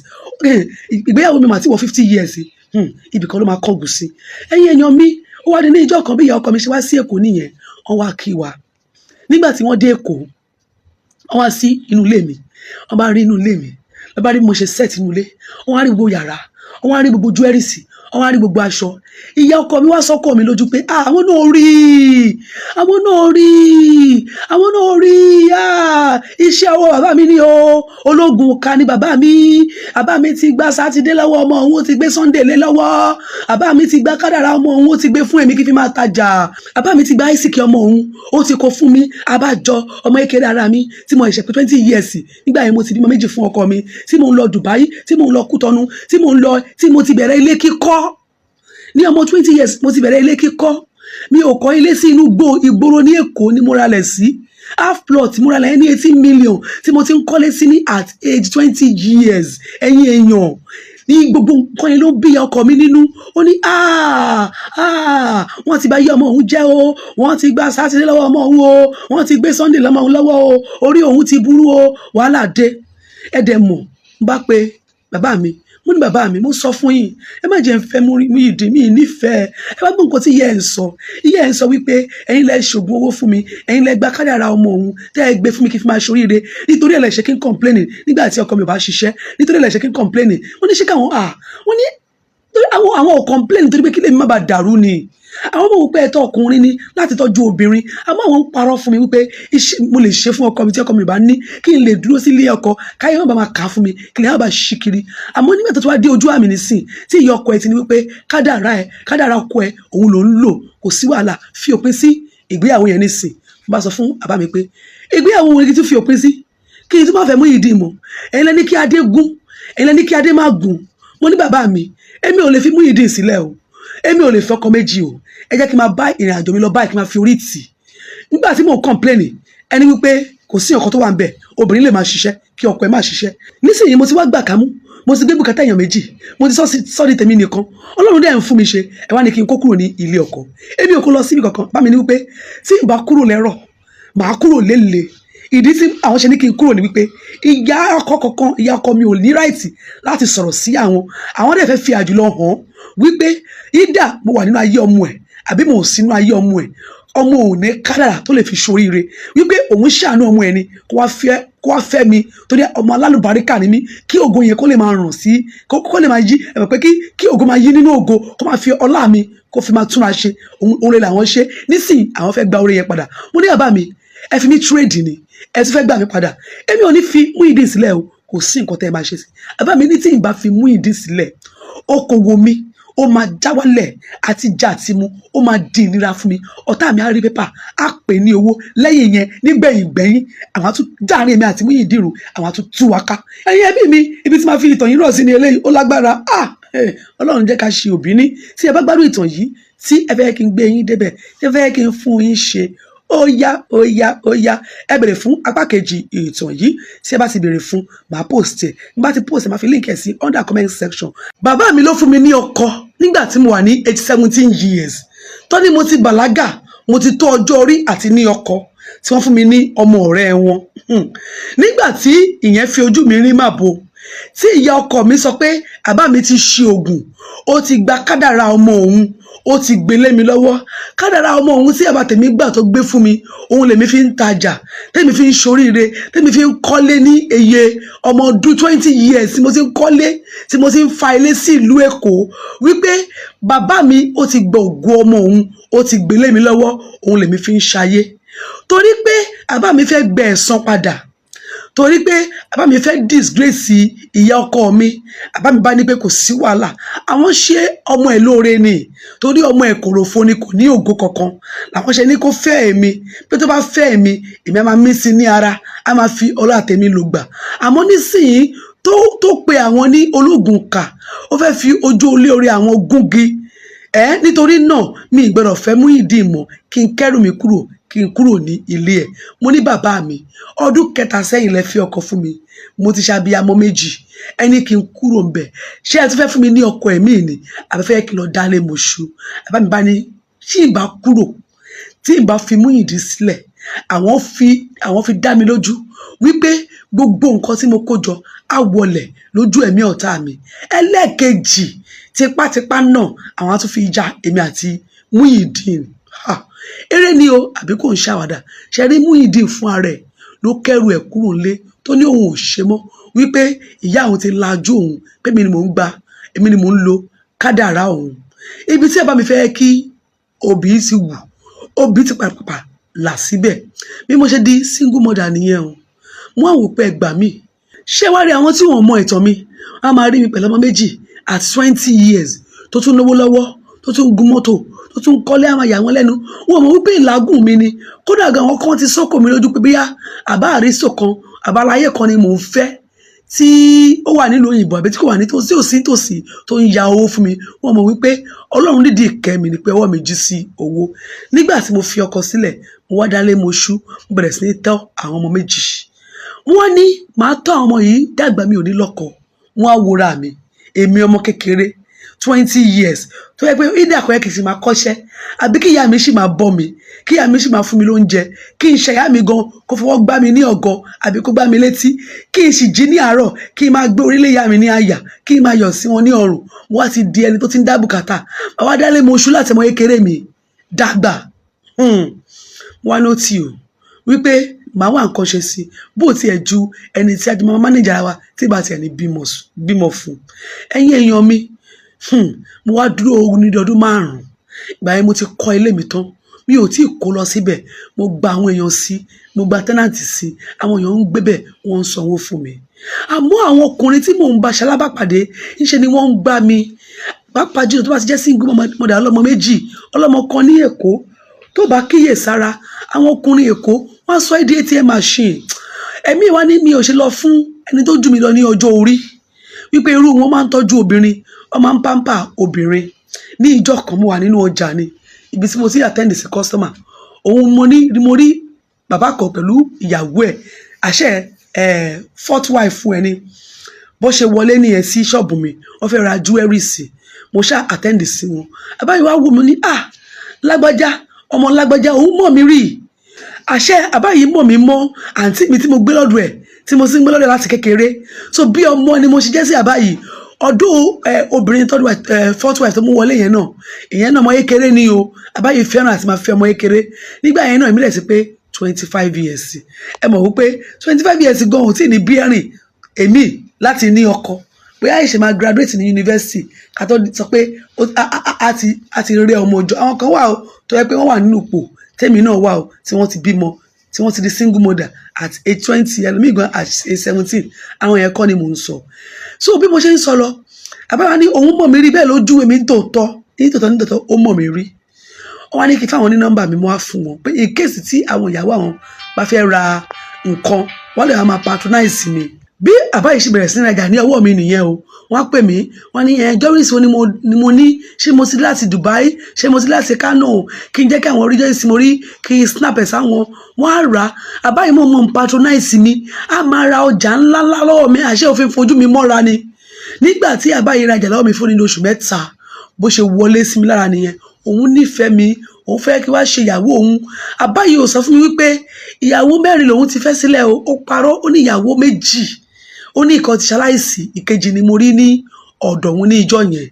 ìgbéyàwó mi mà ti wọ 50 years ibì kan ló máa kọ́gùn sí ẹ̀yin èèyàn mi ó wá dé ní ìjọ kan bí ìyá ọkọ mi ṣe wá sí Èkó nìyẹn wọ́n wá kí wa nígbà tí wọ́n dé Èkó wọ́n wá sí inú ilé mi wọ́n bá rí inú ilé mi wọ́n bá rí bí mo ṣe set inú ilé wọ́n wá rí gbogbo yàrá wọ́n wá rí gbogbo jewelries wọ́n wá rí gbogbo aṣọ ìyá ọkọ mi wá sọ́kọ mi lójú pé àwọn náà rí iṣẹ́ ọwọ́ bàbá mi ni o ológun ka ni bàbá mi ti gba sátidé lọ́wọ́ ọmọ òun ó ti gbé Sunday lé lọ́wọ́ bàbá mi ti gba kádàrá ọmọ òun ó ti gbé fún èmi kí fi máa tajà bàbá mi ti gba àìsíkì ọmọ òun ó ti kó fún mi abájọ ọmọ kékeré ara mi tí mo ṣe pé 20 years nígbà yẹn mo ti bímọ méjì fún ọkọ mi tí mo ń lọ Dubai tí mo ń lọ Kútọnù tí mo ti bẹ̀rẹ̀ ilé kíkọ́ ní ọmọ 20 years mo ti bẹ̀rẹ̀ ilé kíkọ́ mi ò kọ́ ilé sí inú ìgboro ní Èkó ní mo ralẹ̀ sí half plot mo ralẹ̀ ní 18 million tí mo ti ń kọ́lé sí ní at age 20 years ẹ̀yin èèyàn ní gbogbo nǹkan yẹn ló bí ọkọ mi nínú ó ní wọ́n ti bá yí ọmọ òun jẹ́ o wọ́n ti gba sátidé lọ́wọ́ ọmọ òun o wọ́n ti gbé Sunday lọ́mọ òun lọ́wọ́ o orí òun ti burú o wàhálà dé ẹ̀dẹ̀ mọ̀ ń bá pe bàbá mi mo ní bàbá mi mo sọ fún yín ẹ má jẹ́ ń fẹ́ Muyideen mi nífẹ̀ẹ́ ẹ bá gbọ́ nǹkan tí ìyá ẹ̀ ń sọ wípé ẹ̀yin lẹ ṣògùn owó fún mi ẹ̀yin lẹ gba kádàrá ọmọ òun tẹ́ ẹ gbé fún mi kí n fi máa ṣoríire nítorí ẹ̀ lẹ ṣe kí n complain nígbà tí ọkọ mi ò bá ṣiṣẹ́ nítorí ẹ̀ lẹ ṣe kí n complain wọ́n ní ṣé káwọn wọ́n ní àwọn ò complain nítorí pé kí lèmi má bàa dàrú ni àwọn ọmọ wípé ẹ̀tọ́ ọkùnrin ni láti tọ́jú obìnrin àmọ́ àwọn ń parọ́ fún mi wípé mo lè ṣe fún ọkọ mi tí ọkọ mi bá ní kí n lè dúró sí ilé ọkọ káyọ̀ má bàa máa kà á fún mi kí lè má bàa ṣí kiri àmọ́ nígbà tó wá dé ojú àmì nísìn tí ìyá ọkọ ẹ ti ní wípé kádàrá ọkọ ẹ òun ló ń lò kò sí wàhálà fi òpin sí ìgbéyàwó yẹn nísìn mo bá sọ fún bàbá mi pé ìgbéyàwó wọn kì í tún fi òpin sí kí n tún má fẹ́ Muyideen mọ́ ẹ̀yin lẹ́ni kí adé gún ẹ̀yin lẹ́ni kí adé má gún mo ní bàbá mi èmi ò lè fi Muyideen sílẹ̀ o èmi ò lè fọkọ méjì o ẹ jẹ́ kí n máa bá ìrìn àjò mi lọ báyìí kí n máa fi orí tì nígbà tí mò ń kọ́ńpléènì ẹni wípé kò sí ọkọ tó wà ń bẹ̀ obìnrin lè máa ṣiṣẹ́ kí ọkọ ẹ̀ máa ṣiṣẹ́ nísìnyí mo ti wá gbà kámú mo ti gbé bùkátà èèyàn méjì mo ti sọ́ọ̀dì tèmi nìkan Ọlọ́run dẹ̀ ń fún mi ṣe ẹ wá ní kí n kó kúrò ní ilé ọkọ èmi ò kó lọ síbi kankan bá mi ní wípé tí n bá kúrò lẹ́rọ̀ màá kúrò lélẹ̀ ìdí tí àwọn ṣe ní kí n kúrò ní wípé ìyá ọkọ mi ò ní ráìtì láti sọ̀rọ̀ sí àwọn dẹ̀ fẹ́ fi àjùlọ hàn wípé ìdá mo wà nínú ayé ọmọ ẹ̀ àbí mo ò sínú ayé ọmọ ẹ̀ ọmọ ò ní kádàrà tó lè fi ṣoríire wípé òun ṣàánú ọmọ ẹ̀ ni kó wá fẹ́ mi torí ọmọ alálùbáríkà ni mí kí ògo yẹn kó lè máa ràn sí kó lè máa yí ẹ̀mọ̀ pé kí ògo máa yí nínú ògo kó máa fi ọlá mi kó fi máa túnra ṣe oore làwọn ṣe nísìnyí àwọn fẹ́ gba oore yẹn padà mo ní bàbá mi ẹ fi mí trade ni ẹ ti fẹ́ gbà mí padà èmi ò ní fi Muyideen sílẹ̀ o kò sí nǹkan tẹ́ ẹ máa ṣe sí bàbá mi ní tí ì bá fi Muyideen sílẹ̀ okòwò mi ó máa já wálẹ̀ àti já àti mu ó máa di ìnira fún mi ọ̀tá mi á rí pépà á pè ní owó lẹ́yìn yẹn nígbẹ̀yìn àwọn àtún dáàrin èmi àti Muyideen rò àwọn àtún tú wa ká ẹ̀yin ẹbí mi ibi tí máa fi ìtàn yìí rọ̀ sí ni eléyìí ó lágbára Ọlọ́run jẹ́ ká ṣe òbí ní tí ẹ bá gbádùn ìtàn yìí tí ẹ fẹ́ kí n gbé yín débẹ̀ tí ẹ fẹ́ kí n fún yín ṣe ó yá ẹ bèrè fún apá kejì ìtàn yìí tí ẹ bá ti bèrè fún màá post ẹ bá ti post ẹ máa fi link ẹ sí under comment section. Bàbá mi ló fún mi ní ọkọ nígbà tí mo wà ní age 17 years tó ní mo ti bàlágà mo ti tó ọjọ́ orí àti ní ọkọ tí wọ́n fún mi ní ọmọ ọ̀rẹ́ wọn nígbà tí ìyẹn fi ojú mi rí màbo tí ìyá ọkọ mi sọ pé àbá mi ti ṣe ògùn ó ti gba kádàrá ọmọ òun ó ti gbélé mi lọ́wọ́ kádàrá ọmọ òun tí àbá tèmi gbà tó gbé fún mi òun lèmi fi ń tajà tèmi fi ń ṣoríire tèmi fi ń kọ́lé ní iye ọmọ ọdún 20 years tí mo ti ń kọ́lé tí mo ti ń fa ilé sí ìlú Èkó wípé bàbá mi ó ti gba ògo ọmọ òun ó ti gbélé mi lọ́wọ́ òun lèmi fi ń ṣayé torí pé àbá mi fẹ́ gbẹ ẹ̀san padà torí pé àbá mi fẹ́ disgrace ìyá ọkọ mi àbá mi bá ní pé kò sí wàhálà àwọn ṣe ọmọ ẹ̀ lóore ni torí ọmọ ẹ̀ kòròfo ni kò ní ògo kankan làwọn ṣe ní kó fẹ́ èmi pé tó bá fẹ́ èmi á máa mí sí ní ara á máa fi ọlá tèmi lò gbà àmọ́ nísìnyí tó pe àwọn ní ológun kà ó fẹ́ fi ojú olé orí àwọn gúngi nítorí náà mi ì gbọ́dọ̀ fẹ́ Muyideen mọ́ kí n kẹ́rù mi kúrò kí n kúrò ní ilé ẹ̀. Mo ní bàbá mi ọdún 3 sẹ́yìn lẹ fi ọkọ fún mi, mo ti ṣàbíyamọ 2, ẹni kí n kúrò ń bẹ̀. Ṣé ẹ tún fẹ́ fún mi ní ọkọ ẹ̀mí ni àbí fẹ́ kí n lọ dálé Moshood? Bàbá mi bá ní tí n bá kúrò, tí n bá fi Muyideen sílẹ̀, àwọn fi dá mi lójú wípé gbogbo nǹkan tí mo kó jọ á wọlẹ̀ lójú ẹ̀mí ọ̀tá mi. Ẹlẹ́ẹ̀kejì tipátipá náà àwọn á tún fi ja èmi àti Muyideen. Eré ni o àbí kò ń ṣàwàdà. Ṣe rí Muyideen fún ara ẹ̀ ló kẹ́rù ẹ̀ kúrò nílé tó ní òun ò ṣe mọ́, wípé ìyá òun ti lajú òun pé èmi ni mò ń gba, èmi ni mò ń lo kádàrá òun. Ibi tí ẹ bá mi fẹ́ kí òbí ti wù, òbí ti pàpà là síbẹ̀. Bí mo ṣe di single mother nìyẹn o. Wọ́n á wò pé ẹgbà mí. Ṣé wá rí àwọn tí wọ́n mọ ìtàn mi, wọ́n á máa rí mi pẹ̀lú ọmọ 2 at 20 years tó tún lówó lọ́wọ́, tó tún gun mọ́tò, tó tún kọ́lé àwọn àyà wọn lẹ́nu. Wọ́n mọ̀ wípé ìlágùn mi ni. Kódà gan àwọn kan ti sọ́kò mi lójú pé bíyá àbá àrísò kan, àbá aláyé kan ni mò ń fẹ́ tí ó wà nílùú òyìnbó àbí tí kò wà nítòsí tòsí tó ń ya owó fún mi. Wọ́n mọ̀ wípé Ọlọ́run dídì ìkẹ́ mi ni pé ọwọ́ mi jí sí owó. Nígbà tí mo fi ọkọ sílẹ̀, mo wá dálé Moshood, mo bẹ̀rẹ̀ sí ní tọ́ àwọn ọmọ 2. Wọ́n ní màá tọ́ àwọn ọmọ yìí dàgbà mi ò ní lọ́kọ. Wọ́n á wòra mi, èmi ọmọ kékeré 20 years tó yẹ pé ìdá àkọ́yẹ́ kì í sì máa kọ́ṣẹ́ àbí kí ìyá mi sì máa bọ́ mi, kí ìyá mi sì máa fún mi lóúnjẹ, kí n ṣe ìyá mi gan kó fọwọ́ gbá mi ní ọ̀gọ àbí kó gbá mi létí, kí n sì jí ní àárọ̀ kí n máa gbé orílẹ̀ ìyá mi ní àyà, kí n máa yọ̀ sí wọn ní ọrùn. Mo wá ti di ẹni tó ti ń dá bùkátà. Màá wá dálé Moshood láti ọmọ kékeré mi dàgbà. Wá ló tì o wípé màá wá nǹkan ṣe sí bó tiẹ̀ ju ẹni tí ajọmọ mánéjà wa tí bá tiẹ̀ ní bímọ fún. Ẹ̀yin èèyàn mi, mo wá dúró ní ọdún 5. Ìgbà yẹn mo ti kọ́ ilé mi tán, mi ò tí ì kó lọ síbẹ̀. Mo gba àwọn èèyàn sí, mo gba tẹ́nàntì sí, àwọn èèyàn ń gbébẹ̀, wọ́n ń sanwó fún mi. Àmọ́ àwọn ọkùnrin tí mò ń bá ṣalábàpàdé ńṣe ni wọ́n ń gbá mi. Pàápàá jùlọ tó bá ti jẹ́ single mother ọlọ́mọ 2, ọlọ́mọ kan ní Èkó, tó bá kíyè sára àwọn ọkùnrin Èkó wọ́n sọ èdè ATM machine. Ẹ̀mí wa ní mi ò ṣe lọ fún ẹni tó jù mí lọ ní ọjọ́ orí, wípé irú wọn máa ń tọ́jú obìnrin, wọ́n máa ń pamper obìnrin. Ní ìjọ kan mo wà nínú ọjà ni, ibi tí mo ti attend sí customer, òun mo rí bàbá kan pẹ̀lú ìyàwó ẹ̀, àṣẹ 4th wife fún ẹni. Bó ṣe wọlé nìyẹn sí ṣọ́ọ̀bù mi, wọ́n fẹ́ ra jewelry sí, mo ṣá attend sí wọn. Àbáyé wá wò mí ní lágbájá, ọmọ lágbájá, òun mọ̀ mí rí. Àṣẹ àbáyé mọ̀ mí mọ́ àǹtí mi tí mo gbé lọ́dọ̀ ẹ̀, tí mo sì ń gbé lọ́dọ̀ láti kékeré. So bí ọmọ ni mo ṣe jẹ́ sí àbáyé. Ọdún obìnrin 4th wife tó mú wọlé yẹn náà, ìyẹn náà ọmọ kékeré ni o. Àbáyé fẹ́ràn àti máa fẹ́ ọmọ kékeré. Nígbà yẹn náà ìmílẹ̀ sí pé 25 years. Ẹ mọ̀ wípé 25 years gan ò tí ní bí ẹ̀rìn èmi láti ní ọkọ. Bóyá ìṣe máa graduate ní university ká tó sọ pé a ti rẹ ọmọ ọjọ́. Àwọn kan wà o tó yẹ pé wọ́n wà nínú ipò tèmi náà wà o tí wọ́n ti bímọ, tí wọ́n ti di single mother at age 20, ẹlòmíì gan at age 17. Àwọn yẹn kọ́ ni mò ń sọ. So bí mo ṣe ń sọ lọ, àbáwá ní òun mọ̀ mí rí, bẹ́ẹ̀ lójú èmi nítòótọ́ ó mọ̀ mí rí. Wọ́n wá ní kí fáwọn ní nọ́mbà mi, mo wá fún wọn pé in case tí àwọn ìyàwó àwọn bá fẹ́ ra nǹkan, wọ́n lè máa patronize mi. Bí àbáyé ṣe bẹ̀rẹ̀ sí ní rajà ní ọwọ́ mi nìyẹn o. Wọ́n pè mí, wọ́n ní jewelries wo ni mo ní, ṣé mo ti láti Dubai, ṣé mo ti láti Kano, kí n jẹ́ kí àwọn orí jewelries mo rí kí n snap ẹ̀ sáwọn. Wọ́n á rà. Àbáyé mọ̀ patronize mi, a máa ra ọjà ńlá lọ́wọ́ mi, àṣẹ òfin fojú mi mọ́ra ni. Nígbà tí àbáyé rajà lọ́wọ́ mi fún ní oṣù 3, bó ṣe wọlé sí mi lára nìyẹn. Òun nífẹ̀ẹ́ mi, òun fẹ́ kí wá ṣe ìyàwó òun. Àbáyé ò sọ fún mi wípé ìyàwó 4 lòun ti fẹ́ sílẹ̀ o. Ó parọ́, ó ní ìyàwó 2. Ó ní ìkan ti ṣaláìsí, ìkejì ni mo rí ní ọ̀dọ̀ òun ní ìjọ yẹn.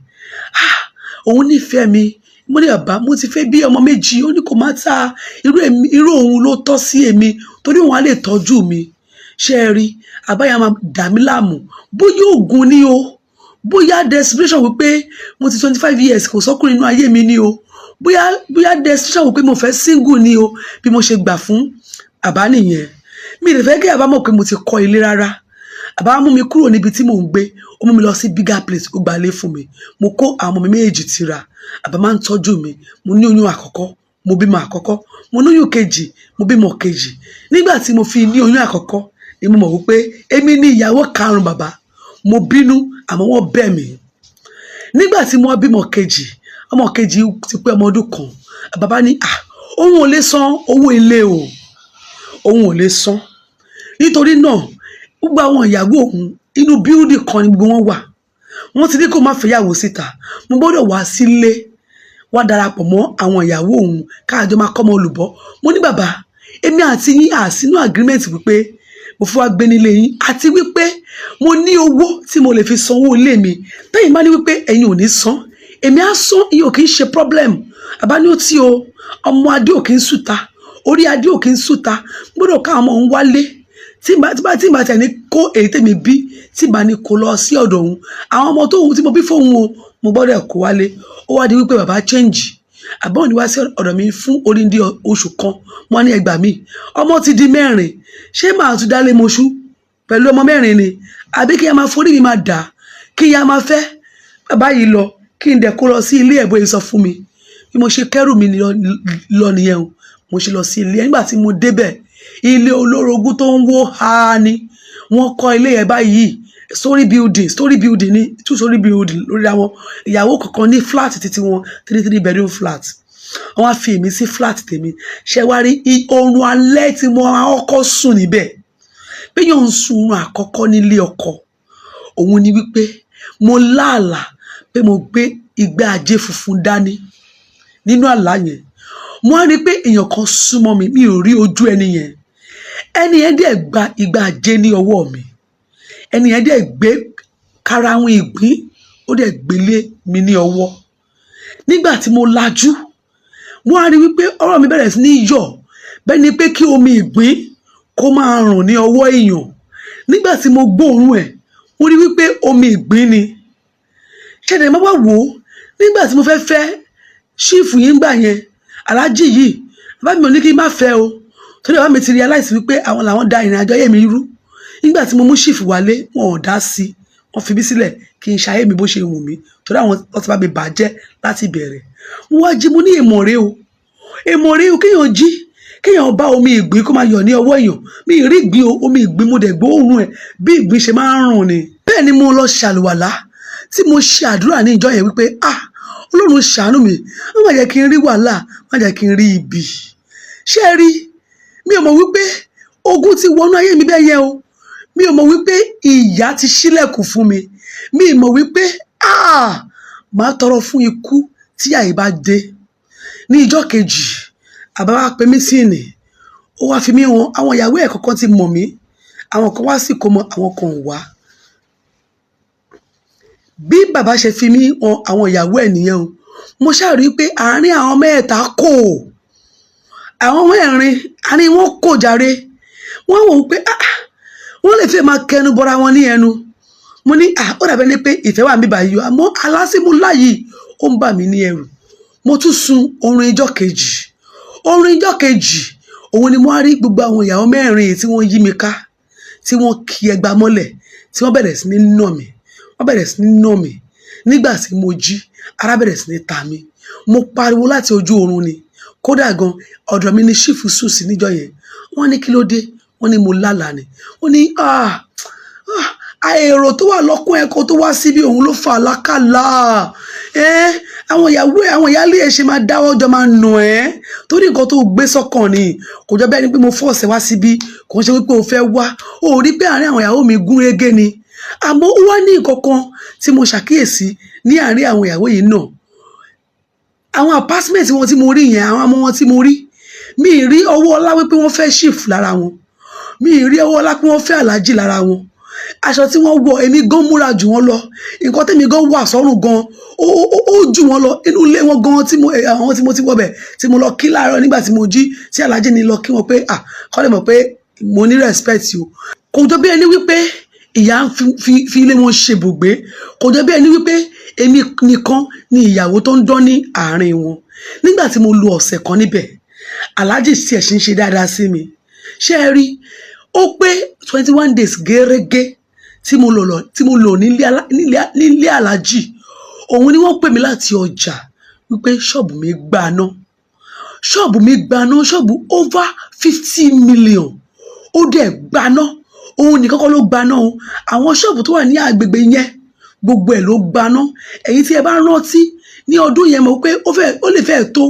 Òun nífẹ̀ẹ́ mi. Mo ní bàbá, mo ti fẹ́ bí ọmọ 2. Ó ní kò má ta irú òun ló tọ́ sí èmi torí òun á lè tọ́jú mi. Ṣé ẹ rí? Àbáyé máa dà mí láàmú. Bóyá ògùn ni o, bóyá desperation wípé mo ti 25 years kò sọ́kùnrin inú ayé mi ni o, bóyá desperation wípé mo fẹ́ single ni o. Bí mo ṣe gbà fún àbá nìyẹn. Mi lè fẹ́ kí àbá mọ̀ pé mo ti kọ́ ilé rárá. Àbá mú mi kúrò níbi tí mò ń gbé, ó mú mi lọ sí bigger place, ó gbalé fún mi. Mo kó àwọn ọmọ mi 2 tira. Àbá máa ń tọ́jú mi. Mo ní oyún àkọ́kọ́, mo bímọ àkọ́kọ́. Mo ní oyún kejì, mo bímọ kejì. Nígbà tí mo fi ní oyún àkọ́kọ́ ni mo mọ̀ wípé èmi ní ìyàwó 5 bàbá. Mo bínú àmọ́ wọ́n bẹ̀ mí. Nígbà tí mo bímọ kejì, ọmọ kejì ti pé ọmọ ọdún kan bàbá ní òun ò lè san owó ilé o òun ò lè san nítorí náà gbogbo àwọn ìyàwó òun inú bíúdì kan ni gbogbo wọn wà wọ́n ti ní kó má fẹ́yàwó síta mo gbọ́dọ̀ wá sílé wá darapọ̀ mọ́ àwọn ìyàwó òun káàjọ máa kọ́mọ olùbọ́ mo ní bàbá èmi àti yín àsínú agreement wípé mo fẹ́ wá gbé nílé yín àti wípé mo ní owó tí mo lè fi sanwó ilé mi tẹ́yìn bá ní wípé ẹ̀yin ò ní san èmi á san iye ò kì í ṣe problem àbá ní ó tí o ọmọ adé ò kì í sùta orí adé ò kì í sùta gbọ́dọ̀ ká ọmọ òun wálé tí ìbá tẹ̀ ní kó èyí tèmi bí tí ìbá ní kó lọ sí ọ̀dọ̀ òun àwọn ọmọ tóun tí mo bí fóun o mo gbọ́dọ̀ kó wálé ó wá di wípé bàbá change àbọ̀n ni wá sí ọ̀dọ̀ mi fún oríndí oṣù kan wọ́n ní ẹgbàá mi ọmọ ti di 4 ṣé màá tún dálé moṣú pẹ̀lú ọmọ 4 ni àbí kí ya máa forí mi máa dà kí ya máa fẹ́ bàbá yìí lọ kí n dẹ̀ kó lọ sí ilé ẹ̀bọ́ yìí sọ fún mi bí mo ṣe kẹ́rù mi lọ nìyẹn o mo ṣe lọ sí ilé nígbà tí mo débẹ̀ ilé olórogún tó ń wó ha ni wọ́n kọ́ ilé ẹ̀ báyìí story building ní 2 story building lórí àwọn ìyàwó kọ̀ọ̀kan ní flat títí wọn 3 bedroom flat wọ́n á fi èmi sí flat tèmi ṣe wá rí oorun alẹ́ tí mo ọkọ̀ sùn níbẹ̀ pé yóò ń sun oorun àkọ́kọ́ nílé ọkọ òun ni wípé mo láàlà pé mo gbé igbá ajé funfun dání nínú àlá yẹn mo á rí pé èèyàn kan súnmọ́ mi ò rí ojú ẹni yẹn dẹ̀ gba igbá ajé ní ọwọ́ mi ẹni yẹn dẹ̀ gbé karahun ìgbín ó dẹ̀ gbélé mi ní ọwọ́ nígbà tí mo lajú mo á rí wípé ọ̀rọ̀ mi bẹ̀rẹ̀ sí ní yọ̀ bẹ́ẹ̀ ni pé kí omi ìgbín kó máa rùn ní ọwọ́ èèyàn nígbà tí mo gbóòórùn ẹ̀ mo rí wípé omi ìgbín ni ṣẹ̀dẹ̀ má wá wò ó nígbà tí mo fẹ́ ṣífù yín gbà yẹn aláàjì yìí bàbá mi ò ní kí n má fẹ́ o torí bàbá mi ti realize wípé àwọn làwọn da ìrìn àjò ayé mi rú nígbà tí mo mú ṣífù wálé wọn ò dá sí wọn fi mí sílẹ̀ kí n ṣayé mi bó ṣe wù mí torí àwọn ọtí bá mi bàjẹ́ láti bẹ̀rẹ̀ wọn wá jí mo ní èèmọ̀ rẹ o kéèyàn jí kéèyàn bá omi ìgbín kó máa yọ̀ ní ọwọ́ èèyàn mi ì rí ìgbín omi ìgbín mo dẹ̀ gbóòórùn ẹ̀ bí ìgbín ṣe máa ń rùn ni bẹ́ẹ̀ ni mo lọ ṣàlùwàlá tí mo ṣe àdúrà ní ìjọ yẹn wípé Ọlọ́run ṣàánú mi má jẹ́ kí n rí wàhálà má jẹ́ kí n rí ibi ṣé ẹ rí mi ò mọ̀ wípé ogun ti wọnú ayé mi bẹ́ẹ̀ yẹn o mi ò mọ̀ wípé ìyà ti ṣílẹ̀kùn fún mi mi ò mọ̀ wípé màá tọrọ fún ikú tí àyè bá dé ní ìjọ kejì àbáwá pè mí sí ìní ó wá fi mí wọn àwọn ìyàwó ẹ̀ kọ̀ọ̀kan ti mọ̀ mí àwọn kan wá sí kó mọ àwọn kan ò wá bí bàbá ṣe fi mí wọn àwọn ìyàwó ẹ̀ nìyẹn o mo ṣàrí pé àárín àwọn mẹ́ta kò àwọn mẹ́rin àárín wọn kò jàre wọ́n wò ó pé wọ́n lè fẹ́ máa kẹnu bọ́ra wọn ní ẹnu mo ní ó dàbẹ́ ní pé ìfẹ́ wà mí báyìí àmọ́ alásìmúlá yìí ó ń bà mí ní ẹrù mo tún sun oorun ijọ́ kejì òun ni mo á rí gbogbo àwọn ìyàwó mẹ́rin tí wọ́n yí mi ká tí wọ́n kí ẹgba mọ́lẹ̀ tí wọ́n bẹ̀rẹ̀ sí ní nà mí nígbà tí mo jí ara bẹ̀rẹ̀ sí ní ta mí mo pariwo láti ojú oorun ni kódà gan ọ̀dọ̀ mi ni ṣífù sùn sí níjọ́ yẹn wọ́n ní kí ló dé wọ́n ní mo lálàá ni wọ́n ní èrò tó wà lọ́kùn ẹ̀kọ́ tó wá síbi òun ló fà lákàlà àwọn ìyáálé ẹ̀ ṣe máa dáwọ́ jọ máa nù ẹ́ torí nǹkan tó gbé sọ́kàn ni kò jọ bẹ́ẹ̀ ni pé mo fọ́ọ̀sẹ̀ wá síbi kò ń ṣe wípé o fẹ́ wá o rí pé àárín àwọn ìyàwó mi gún régé ni àmọ́ ó wá ní nǹkan kan tí mo ṣàkíyèsí ní àárín àwọn ìyàwó yìí náà àwọn apartment wọn tí mo rí yẹn àwọn ọmọ wọn tí mo rí mi ì rí ọwọ́ ọlá wípé wọ́n fẹ́ ṣìfù lára wọn mi ì rí ọwọ́ ọlá pé wọ́n fẹ́ aláàjì lára wọn aṣọ tí wọ́n wọ èmi gan múra jù wọ́n lọ nǹkan tẹ́mi gan wà sọ́rùn gan ó jù wọ́n lọ inú ilé wọn gan àwọn tí mo ti wọ bẹ̀ tí mo lọ kí láàárọ̀ nígbà tí mo jí tí aláàjì ni lọ kí wọn pé kọ́ lè mọ̀ pé mo ní respect o kò jọ bí ẹni wípé ìyá ń fi ilé wọn ṣe bùgbé kò jọ bí ẹni wípé èmi nìkan ni ìyàwó tó ń dán ní àárín wọn nígbà tí mo lo ọ̀sẹ̀ kan níbẹ̀ aláàjì tí ẹ̀ ṣe ń ṣe dáadáa sí mi ṣé ẹ rí ó pé 21 days gẹ́rẹ́gẹ́ tí mo lò nílé aláàjì òun ni wọ́n pè mí láti ọjà wípé ṣọ́ọ̀bù mi gbaná ṣọ́ọ̀bù over 50 million ó dẹ̀ gbaná òun nìkan kọ́ ló gbaná o àwọn ṣọ́ọ̀bù tó wà ní agbègbè yẹn gbogbo ẹ̀ ló gbaná èyí tí ẹ bá rántí ní ọdún yẹn mọ̀ pé ó lè fẹ́ tó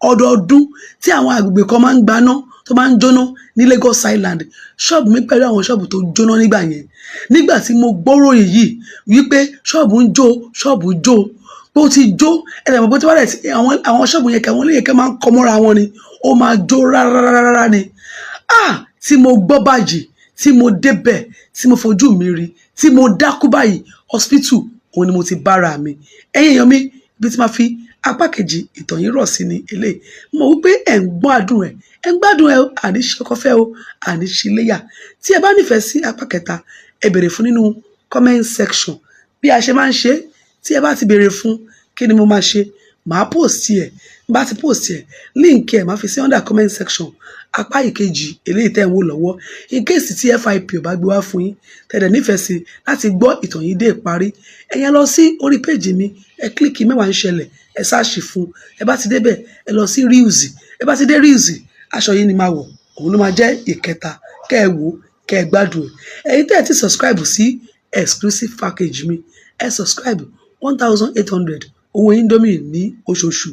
ọdọọdún tí àwọn agbègbè kan máa ń gbaná tó máa ń jóná ní Lagos Island. Ṣọ́ọ̀bù mi pẹ̀lú àwọn ṣọ́ọ̀bù tó jóná nígbà yẹn. Nígbà tí mo gbọ́ròyìn yìí wípé ṣọ́ọ̀bù ń jó pé ó ti jó ẹ̀rẹ̀ mọ̀ pé tí wọ́n rẹ̀ àwọn ṣọ́ọ̀bù yẹn kẹ́ wọ́n lè yẹ kẹ́ máa ń kọ́ mọ́ra wọn ni ó máa jó rárá ni. Tí mo gbọ́ bàjì tí mo débẹ̀ tí mo fojú mi rí tí mo dákú báyìí hospital òun ni mo ti bára mi. Ẹ̀yin èèyàn mi ibi tí máa fi apá kejì ìtàn yìí rọ̀ sí ni eléyìí. Mo wí pé ẹ̀ ń gbádùn ẹ̀ àní ṣe ọkọ fẹ́ o àní ṣe léyà. Tí ẹ bá nífẹ̀ẹ́ sí apá kẹta ẹ bèrè fún nínú comment section bí a ṣe máa ń ṣe. Tí ẹ bá ti bèrè fún kí ni mo máa ṣe màá post ẹ̀ bá ti post ẹ̀ link ẹ̀ máa fi sí under comment section apá ìkejì eléyìí tẹ́ ń wò lọ́wọ́ in case tí FIP ò bá gbé wá fún yín tẹ̀lẹ̀ nífẹ̀ẹ́ sí láti gbọ́ ìtàn yìí dé ìparí ẹ̀yẹn lọ sí orí péjì mi ẹ kílíkì mẹ́wàá ń ṣẹlẹ̀ ẹ sáàṣì fún ẹ bá ti débẹ̀ ẹ lọ sí reels ẹ bá ti dé reels aṣọ yìí ni máa wọ̀ òun ló máa jẹ́ ìkẹta kẹ́ ẹ wò kẹ́ ẹ gbádùn ẹ̀ ẹ̀yin tẹ́ ẹ ti subscribe sí exclusive package mi ẹ subscribe 1,800 owó Indomie ní oṣooṣù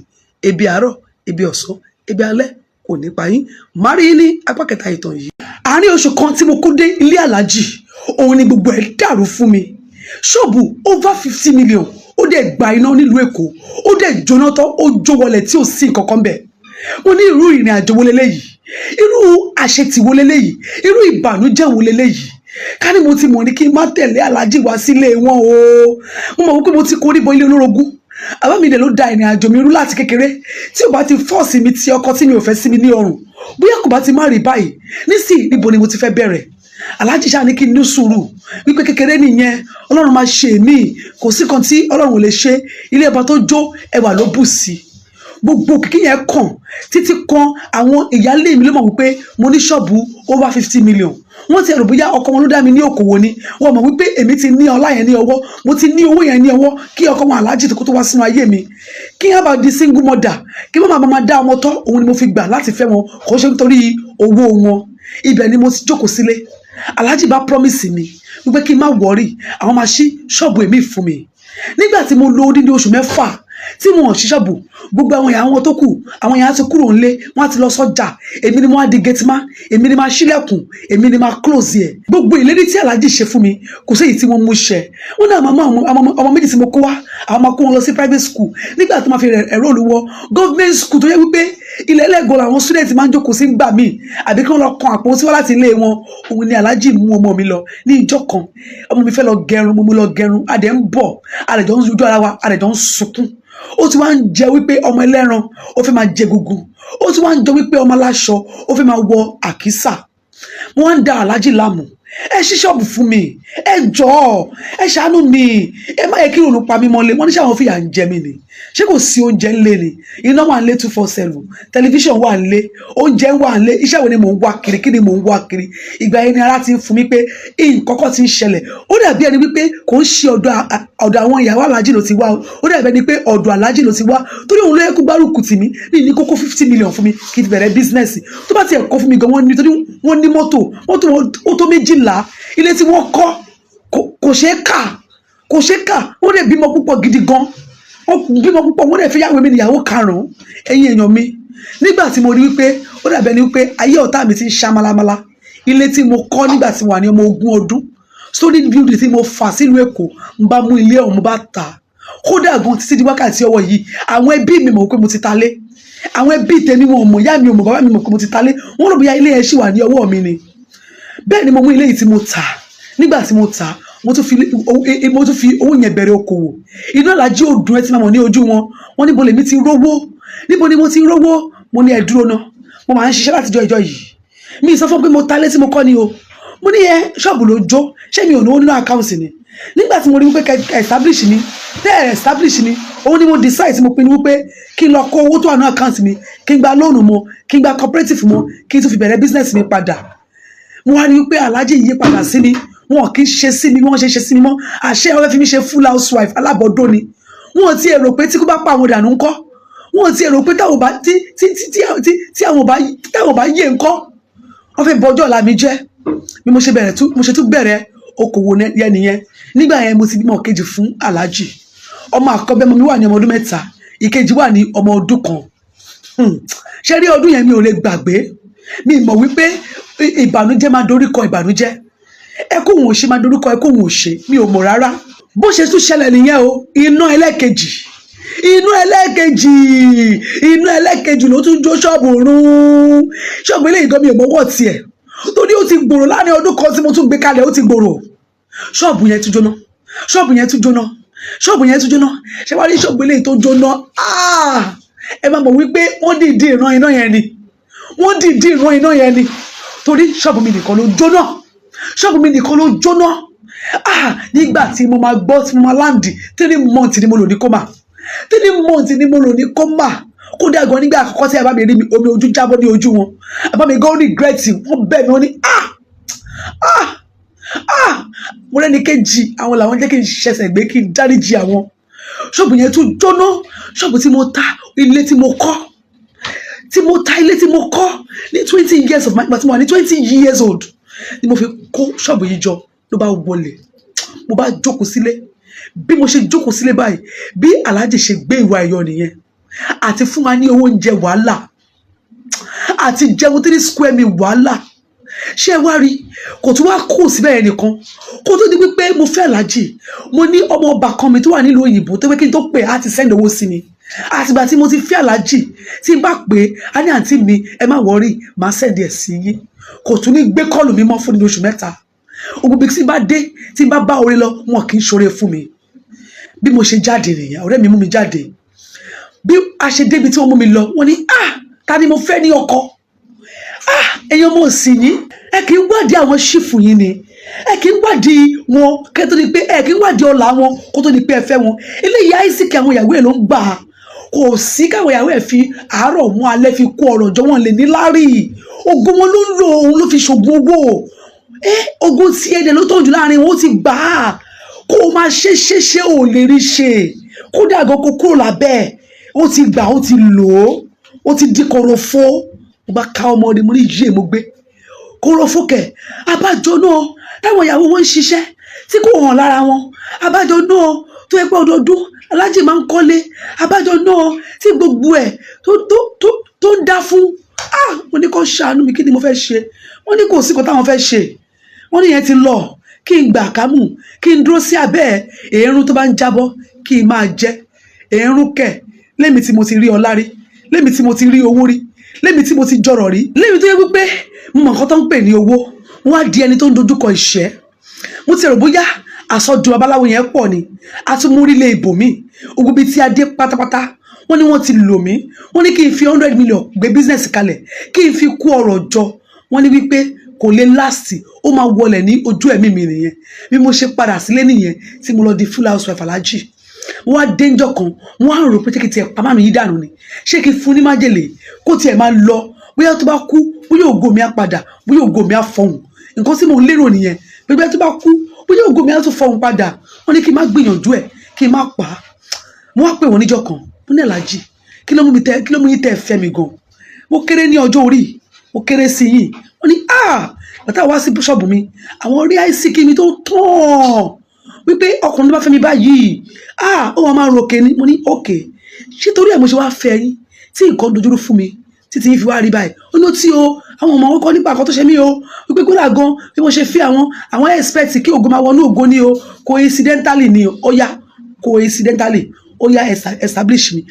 ebi àárọ̀ ebi ọ̀sán ebi alẹ́ kò ní pa yín máa rí ní apá kẹta ìtàn yìí. Àárín oṣù kan tí mo kó dé ilé aláàjì òun ni gbogbo ẹ̀ dàrú fún mi. Ṣọ́ọ̀bù over 50 million ó dẹ̀ gba iná nílùú Èkó ó dẹ̀ jóná tán ó jó wọlé tí ò sí kankan bẹ̀. Mo ní irú ìrìn àjò wo leléyìí irú àṣetì wo leléyìí irú ìbànújẹ́ wo leléyìí ká ní mo ti mọ̀ ní kí n má tẹ̀lé aláàjì wá sílé wọn o. Mo mọ̀ wípé mo ti korí bọ ilé olórogún àbámidè ló da ìrìn àjò mi rú láti kékeré tí ò bá ti fọ́ọ̀sì mi ti ọkọ tí mi ò fẹ́ sí mi ní ọrùn bóyá kò bá ti má rí báyìí nísìnyí níbo ni mo ti fẹ́ bẹ̀rẹ̀. Aláàjì ṣáà ní kí n ní sùúrù wípé kékeré nìyẹn Ọlọ́run máa ṣe mí kò sí kan tí Ọlọ́run ò lè ṣe ilé ẹbọ tó jó ẹwà ló bù sí gbogbo kìkì yẹn kàn títí kan àwọn ìyáálé mi ló mọ̀ wípé mo ní ṣọ́ọ̀bù over 50 million wọ́n ti rò bóyá ọkọ wọn ló dá mi ní òkòwò ni wọ́n mọ̀ wípé èmi ti ní ọlá yẹn ní ọwọ́ mo ti ní owó yẹn ní ọwọ́ kí ọkọ wọn aláàjì tó wá sínú ayé mi kí n bá di single mother kí màmá máa dá ọmọ tọ́ òun ni mo fi gbà láti fẹ́ wọn kò ṣe nítorí owó wọn ibẹ̀ ni mo ti jókòó sílé aláàjì bá promise mi wípé kí n má wọrí àwọn máa ṣí ṣọ́ọ̀bù èmi fún mi nígbà tí mo lò odidi oṣù mẹ́fà tí mo hàn sí ṣọ́ọ̀bù gbogbo àwọn èèyàn wọn tó kù àwọn èèyàn ti kúrò ńlé wọn ti lọ sọ́jà èmi ni mo á di gateman èmi ni máa ṣílẹ̀kùn èmi ni máa close ẹ̀ gbogbo ìlérí tí aláàjì ṣe fún mi kò sí èyí tí wọ́n mú ṣẹ wọn náà ọmọ méjì tí mo kó wá àwọn máa kó wọn lọ sí private school nígbà tó máa fi ẹ̀rọ olùwọ government school tó yẹ wípé ilẹ̀ ẹlẹ́gọ̀ làwọn student máa ń jókòó sí gbà míì àbí kí wọ́n lọ kan àpò sí wá láti ilé wọn òun ni aláàjì mú ọmọ mi lọ ní ìjọ kan ọmọ mi fẹ́ lọ gẹrun mo mú lọ gẹrun adẹ̀ ń bọ̀ adẹ̀ jọ ń ojú ara wa adẹ̀ jọ ń sunkún ó ti wá ń jẹ wípé ọmọ ẹlẹ́ran ó fẹ́ máa jẹ gugu ó ti wá ń jẹ wípé ọmọ aláṣọ ó fẹ́ máa wọ àkísà wọ́n ń da aláàjì láàmú ẹ ṣí ṣọ́ọ̀bù fún mi ẹ jọ̀ọ́ ẹ ṣàánú mi ẹ má yẹ kí òun pa mí mọ́lé wọ́n ní sáwọn fìyà ń jẹ mí ni ṣé kò sí oúnjẹ ńlé ni iná wà ńlé 247 tẹlifíṣàn wà ńlé oúnjẹ wà ńlé iṣẹ́ wo ni mò ń wá kiri kí ni mò ń wá kiri ìgbà yẹn ni ara ti ń fún mi pé nǹkankan ti ń ṣẹlẹ̀ ó dàbí ẹni wípé kò ń ṣe ọ̀dọ̀ àwọn ìyàwó aláàjì ló ti wá ó dàbí ẹni pé ọ̀dọ̀ aláàjì ló ti wá torí òun ló yẹ kó gbárùkù tì mí ní kókó 50 million fún mi kí n bẹ̀rẹ̀ bísínẹ́sì tó bá ti ẹ̀kọ́ fún mi gan wọ́n ní mọ́tò ó tó 12 ilé tí wọ́n kọ́ kò ṣeé kà wọ́n dẹ̀ bímọ púpọ̀ gidi gan wọ́n bímọ púpọ̀ wọ́n dẹ̀ fi yàwó mi níyàwó 5 ẹ̀yin èèyàn mi nígbà tí mo rí wípé ó dàbẹ̀ ni wípé ayé ọ̀tá mi ti ń ṣá málámálá ilé tí mo kọ́ nígbà tí wà ní ọmọ 20 ọdún solid building tí mo fà sílùú Èkó ń bá mú ilé ọ̀hún mo bá tà kódà gan títí di wákàtí ọwọ́ yìí àwọn ẹbí mi mọ̀ pé mo ti ta lé àwọn ẹbí tèmi wọn mọ̀ ìyá mi ò mọ̀ bàbá mi mọ̀ pé mo ti ta lé wọ́n rò bóyá ilé yẹn ṣì wà ní ọwọ́ mi ni bẹ́ẹ̀ ni mo mú ilé yìí tí mo tà nígbà tí mo tà mo tún fi owó yẹn bẹ̀rẹ̀ okòwò iná làjí òdùn ẹ ti máa mọ̀ ní ojú wọn níbo lèmi ti rówó níbo ni mo ti rówó mo ní ẹ dúró náà mo máa ń ṣiṣẹ́ láti ìjọ yìí mi sọ fún pé mo ta lé tí mo kọ́ ni o mo ní ẹ ṣọ́ọ̀bù ló jó ṣé mi ò náwó nínú àkáùntì ni nígbà tí mo rí wípé establish ni establish ni òun ni mo decide tí mo pinnu wípé kí n lọ kó owó tó wà ní àkáùntì mi kí n gba lóònù mọ́ kí n gba cooperative mọ́ kí n tún fi bẹ̀rẹ̀ business mi padà mo wá rí wípé aláàjì yí padà sí mi wọn kì í ṣe sí mi wọ́n ṣe sí mi mọ́ àṣẹ ọ̀rẹ́ fi mi ṣe full housewife alábọ̀dọ́ ni wọn ti èrò pé tí kò bá pa àwọn ìdànù ńkọ́ wọn ti èrò pé táwọn bá yé ńkọ́ wọ́n fẹ́ bọjọ́ ọ̀la mi jẹ́ bí mo ṣe tún bẹ̀rẹ̀ okòwò yẹn nìyẹn nígbà yẹn mo ti bímọ kejì fún aláàjì ọmọ àkọ́bí ọmọ mi wà ní ọmọ ọdún 3 ìkejì wà ní ọmọ ọdún kan. Ṣé rí ọdún yẹn mi ò lè gbàgbé. Mi mọ̀ wípé ìbànújẹ́ máa doríkọ ìbànújẹ́, ẹkún òun ò ṣe máa doríkọ ẹkún òun ò ṣe, mi ò mọ̀ rárá. Bó ṣe tún ṣẹlẹ̀ nìyẹn o, iná ẹlẹ́kejì ló tún jó ṣọ́ọ̀bù rún. Ṣọ́ọ̀bù eléyìí gan mi ò mọ́wọ́ tiẹ̀, torí ó ti gbòòrò láàrin ọdún kan tí mo tún gbé kalẹ̀, ó ti gbòòrò. Ṣọ́ọ̀bù yẹn tún jóná. Ṣé wàá rí ṣọ́ọ̀bù eléyìí tó jóná? Ẹ máa mọ̀ wípé wọ́n dìídì ìran iná yẹn ni. Torí ṣọ́ọ̀bù mi nìkan ló jóná. Nígbà tí mo máa gbọ́ tí mo máa láǹdì 3 months ni mo lò ní kọ́mà. Kódà gan nígbà àkọ́kọ́ tí ẹ bá mi rí mi, omi ojú jábọ́ ní ojú wọn. Àbá mi gan regret, wọ́n bẹ̀ mí, wọ́n ní mo rẹ́ni kejì àwọn làwọn jẹ́ kí n ṣẹ̀ṣẹ̀ gbé kí n dáríjì àwọn. Ṣọ́ọ̀bù yẹn tún jóná. Ṣọ́ọ̀bù tí mo ta, ilé tí mo kọ́ ní 20 years of my life, tí mo wà ní 20 years old ni mo fi kó ṣọ́ọ̀bù yìí jọ. Ló bá wọlé, mo bá jókòó sílé. Bí mo ṣe jókòó sílé báyìí, bí Alhaji ṣe gbé ìwà ẹ̀yọ nìyẹn. Àti fún wa ní owó oúnjẹ wàhálà, àti jẹun 3 square meal wàhálà. Ṣé ẹ wá rí, kò tún wá kù síbẹ̀ yẹn nìkan. Kó tó di wípé mo fẹ́ Alhaji, mo ní ọmọ ọba kan mi tó wà nílùú òyìnbó tó pé kí n tó pè á ti send owó sí mi. Àtìgbà tí mo ti fẹ́ Alhaji, tí n bá pè á ní àǹtí mi, ẹ má worry, màá send ẹ̀ sí yín. Kò tún ní gbé kọ́ọ̀lù mi mọ́ fún oṣù 3. Ogun bí tí n bá dé, tí n bá bá orí lọ, wọn kì í ṣoore fún mi. Bí mo ṣe jáde nìyẹn, ọ̀rẹ́ mi mú mi jáde. Bí a ṣe débi tí wọ́n mú mi lọ, wọ́n ní ta ni mo fẹ́ ní ọkọ? Ẹ̀yin ọmọ òsì yín, ẹ kì í wádìí àwọn ṣífù yín ni. Ẹ kì í wádìí wọn kẹ́ tó di pé ẹ kì í wádìí ọlá wọn kó tó di pé ẹ fẹ́ wọn. Eléyìí àìsíkì àwọn ìyàwó ẹ̀ ló ń gbà. Kò sí káwọn ìyàwó ẹ̀ fi àárọ̀ mú alẹ́ fi kó ọ̀rọ̀ jọ, wọn lè ní lárí. Ògùn wọn ló ń lò, òun ló fi ṣògùn owó. Ogún tí ẹ̀dẹ̀ ló tọ́jú láàrin wọn, ó ti gbà á. Kó o máa ṣe ò lè rí ṣe. Kódà gan kó kúrò lábẹ́, ó ti gbà, ó ti lò ó, ó ti di korofo. Mo bá ká ọmọdé, mo ní yé mo gbé. Korofo kẹ̀, abájọ náà táwọn ìyàwó wọn ń ṣiṣẹ́ tí kò hàn lára wọn. Abájọ náà tó yẹ pé ọdọọdún Alhaji máa ń kọ́lé. Abájọ náà tí gbogbo ẹ̀ tó ń dá fún. Mo ní kó ṣàánú mi, kí ni mo fẹ́ ṣe? Wọ́n ní kò sí kan táwọn fẹ́ ṣe. Wọ́n ní yẹn ti lọ, kí n gbà kámú, kí n dúró sí abẹ́ èérún tó bá ń jábọ́, kí n máa jẹ. Èérún kẹ̀, lémi tí mo ti rí ọlá rí, lémi tí mo ti rí owó rí, lémi tí mo ti jọrọ̀ rí, lémi tó yẹ wípé mo mọ̀ nǹkan tó ń pè ní owó. Wọ́n á di ẹni tó ń dojúkọ ìṣẹ́. Mo ti rò bóyá àsọdùn babaláwo yẹn pọ̀ ni. A tún mú rílé ibòmí. Ogun bíi tí a dé pátápátá, wọ́n ní wọ́n ti lò mí. Wọ́n ní kí n fi 100 million gbé business kalẹ̀, kí n fi kó ọrọ̀ jọ. Wọ́n ní wípé kò lè láàsì, ó máa wọlẹ̀ ní ojú ẹ̀mí mi nìyẹn. Bí mo ṣe padà sílé nìyẹn tí mo lọ di full housewife Alhaji. Wọ́n á dénjọ́ kan, wọ́n á rò pé kí tiẹ̀ pamá mi yí dànù ni. Ṣé kí n fún ní májèlé kó tiẹ̀ máa lọ, bóyá tó bá kú, bóyá ògo mi á padà, bóyá ògo mi á fọhùn. Nǹkan tí mo lérò nìyẹn. Bóyá tó bá kú, bóyá ògo mi á tún fọhùn padà. Wọ́n ní kí n má gbìyànjú ẹ̀, kí n má pa á. Mo wá pè wọ́n níjọ́ kan, mo ní Alhaji, kí ló mú yín tẹ́ ẹ fẹ́ mi gan? Mo kéré ní ọjọ́ orí, mo kéré sí yín. Wọ́n ní bàtà wá sí ṣọ́ọ̀bù mi, àwọn rí àìsíkì mi tó tán wípé ọkùnrin ló bá fẹ́ mi báyìí, ó wà máa ròkè ni. Mo ní òkè, ṣé torí ẹ̀ mo ṣe wá fẹ́ yín tí nǹkan dojúrú fún mi títí yín fi wá rí báyìí? Ó ní ó tí o, àwọn ọmọ wọn kọ́ nípa àkọ́ tó ṣe mí o, wípé kódà gan bí mo ṣe fi àwọn expect kí ògo máa wọnú ògo ni o, coincidentally ni o. Ó yá coincidentally, ó yá establish mi.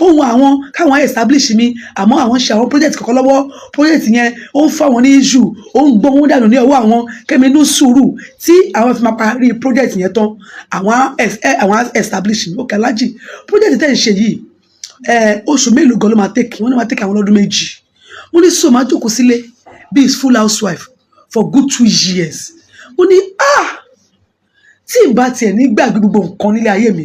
Ohun àwọn káwọn establish mi, àmọ́ àwọn ṣe àwọn project kọ̀ọ̀kan lọ́wọ́. Project yẹn ó ń fáwọn ní issue, ó ń gbọ́ wọn dànù ní ọwọ́ àwọn kẹ́mi ní sùúrù tí àwọn fi máa parí project yẹn tán. Àwọn establish mi. Okay Alhaji, project tẹ́ ń ṣe yìí, oṣù mélòó gan ló máa take? Wọ́n ní máa take àwọn lọ́dún 2. Mo ní so máa jókòó sílé bí full housewife for good 2 years. Mo ní tí n bá tiẹ̀ ní gbàgbé gbogbo nǹkan nílé ayé mi,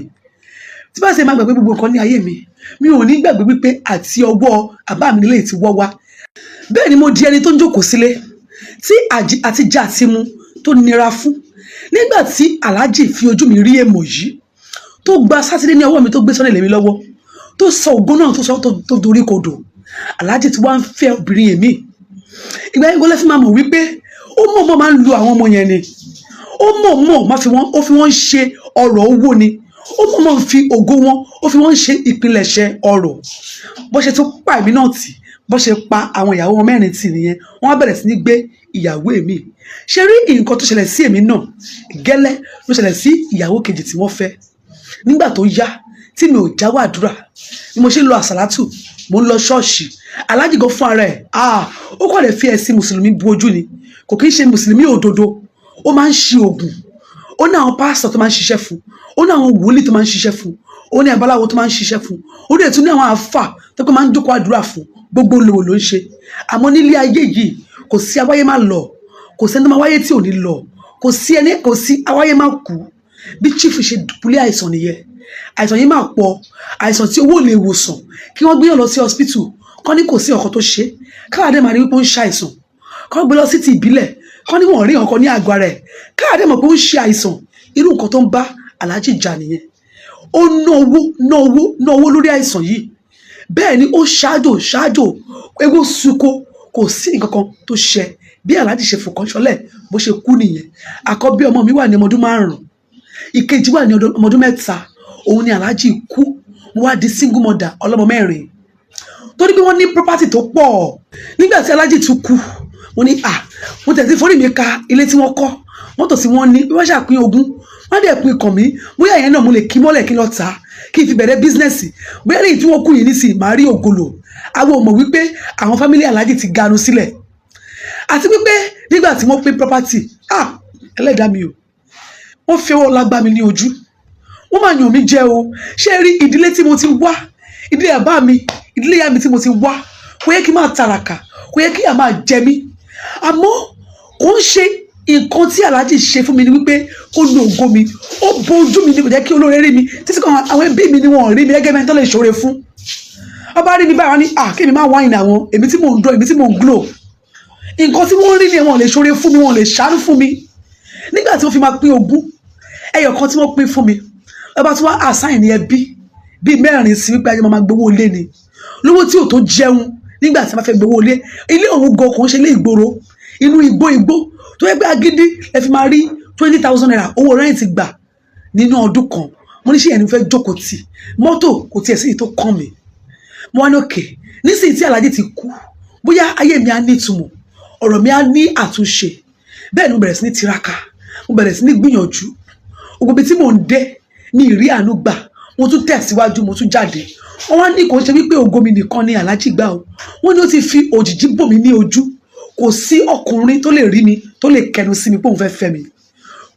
tí bá ṣe máa gbàgbé gbogbo nǹkan ní ayé mi, mi ò ní gbàgbé wípé àti ọwọ́ àbá mi nílé ti wọ́ wá. Bẹ́ẹ̀ ni mo di ẹni tó ń jókòó sílé tí àti jẹ àti mu tó nira fún. Nígbà tí Alhaji fi ojú mi rí èmọ̀ yìí, tó gba sátidé ní ọwọ́ mi, tó gbé sọ́nà ilé mi lọ́wọ́, tó sọ ògo náà tó sọ tó dorí kodò. Alhaji tí wọ́n ń fẹ́ obìnrin èmi. Ìgbà yẹn gọ́lẹ́ fi máa mọ̀ wípé ó mọ̀ máa ń lu àwọn ọmọ yẹn ni. Ó mọ̀ máa fi wọ́n ṣe ọ̀rọ̀ owó ni. ó mọ̀ fi ògo wọn ó fi wọ́n ṣe ìpilẹ̀ṣẹ̀ ọrọ̀ bó ṣe tún pa èmi náà tì bó ṣe pa àwọn ìyàwó wọn mẹ́rin tì nìyẹn wọ́n á bẹ̀rẹ̀ sí ní gbé ìyàwó èmi ṣe rí nǹkan tó ṣẹlẹ̀ sí èmi náà gẹ́lẹ́ ló ṣẹlẹ̀ sí ìyàwó kejì tí wọ́n fẹ́ nígbà tó yá tí mi ò jáwọ́ àdúrà ni mo ṣe ń lọ àsàlátù mo ń lọ ṣọ́ọ̀ṣì aláàjì gan fún ara ẹ̀ ó kọ́ lè fi ẹ̀sìn mùsùlùmí bu ojú ni kò kí ń ṣe mùsùlùmí òdodo ó máa ń ṣe oògùn ó ní àwọn pásítọ̀ tó máa ń ṣiṣẹ́ fún ó ní àwọn wòlíì tó máa ń ṣiṣẹ́ fún ó ní abaláwo tó máa ń ṣiṣẹ́ fún ó dẹ̀ tún ní àwọn àáfà tó kọ́ máa ń jókòó àdúrà fún gbogbo olówó ló ń ṣe àmọ́ nílé ayé yìí kò sí awáyé má lọ kò sẹ́ni tó máa wáyé tí ò ní lọ kò sí awáyé má kú bí chief ṣe dùbúlẹ̀ àìsàn nìyẹn àìsàn yìí máa pọ̀ àìsàn tí owó lè wòsàn kí wọ́n gbéyàn lọ sí hospital kọ́ ní kò sí ọkọ tó ṣe káàdé máa rí wípé ó ń ṣàìsàn kọ́ gbé lọ sí ti ìbílẹ̀ kọ́ ní wọ́n rí ọkọ ní àgọ́ rẹ̀ káàdé mọ̀ pé ó ń ṣe àìsàn irú nǹkan tó ń bá aláàjì jà nìyẹn ó ná owó lórí àìsàn yìí bẹ́ẹ̀ ni ó ṣáájò ewu suko kò sí nǹkan kan tó ṣe bí aláàjì ṣe fòkàn ṣọlẹ̀ bó ṣe kú nìyẹn àkọ́bí ọmọ mi wà ní ọmọ ọdún 5 ìkejì wà ní ọmọ ọdún 3 òun ni aláàjì kú mo wá di single mother ọlọ́mọ 4 torí pé wọ́n ní property tó pọ̀ nígbà tí aláàjì tún kú mo ní mo tẹ̀sí forí mi ka ilé tí wọ́n kọ́ mọ́tò tí wọ́n ní bí wọ́n ṣàpín ogún wọ́n dẹ̀ pín kàn mí bóyá ìyẹn náà mo lè kí mọ́lẹ̀ kí n lọ tà á kí n fi bẹ̀rẹ̀ bísínẹ́sì bóyá lẹ́yìn tí wọ́n kú yìí nísìnyí màá rí ògolo àwọn ò mọ̀ wípé àwọn fámílì aláàjì ti ganu sílẹ̀ àti wípé nígbà tí wọ́n pín property ẹlẹ́dàá mi o wọ́n fi owó lágbá mi ní ojú wọ́n máa yàn mí jẹ o ṣé rí ìdílé tí mo ti wá ìdílé àbá mi ìdílé ìyá mi tí mo ti wá kò yẹ kí n máa tàràkà kò yẹ kí ìyá máa jẹ mí àmọ́ kò ń ṣe nǹkan tí aláàjì ṣe fún mi ni wípé ó lo ògo mi ó bo ojú mi ni kò jẹ́ kí olóore rí mi títí kan àwọn ẹbí mi ni wọ́n rí mi gẹ́gẹ́ bí ẹni tó lè ṣoore fún ọba rí mi báyọ̀ ní kí èmi máa wáyìn àwọn èmi tí mò ń dán èmi tí mò ń glow nǹkan tí wọ́n rí ni wọ́n lè ṣoore fún mi wọ́n lè ṣàánú fún mi nígbà tí wọ́n fi máa pín ogún ẹyọ kan tí wọ́n pín fún mi ọba tí wọ́n àṣàyàn ní ẹbí bíi 4 sí wípé ayé máa gbowó ilé ni lówó tí ò tó jẹun nígbà tí wọ́n fẹ́ gbowó ilé òun gan kò ń ṣe ilé ìgboro inú igbó tó yẹ pé agídí ẹ fi máa rí 20,000 naira owó rẹ́ǹtì gbà nínú ọdún kan mo ní ṣe ẹni fẹ́ jókòó tì mọ́tò kò tiẹ̀ sí èyí tó kàn mí mo wá ní òkè nísìnyí tí aláàjì ti kú bóyá ayé mi á ní ìtumọ̀ ọ̀rọ̀ mi á ní àtúnṣe bẹ́ẹ̀ ni mo bẹ̀rẹ̀ sí ní tiraka mo bẹ̀rẹ̀ sí ní gbìyànjú gbogbo ibi tí mò ń dé ní ìrí àánú gbà mo tún tẹ̀síwájú mo tún jáde wọ́n wá ní kò ṣe wípé ògo mi nìkan ni aláàjì gbà o wọ́n ní ó ti fi òjìji bò mí ní ojú kò sí ọkùnrin tó lè rí mi tó lè kẹnu sí mi pé òun fẹ́ fẹ́ mi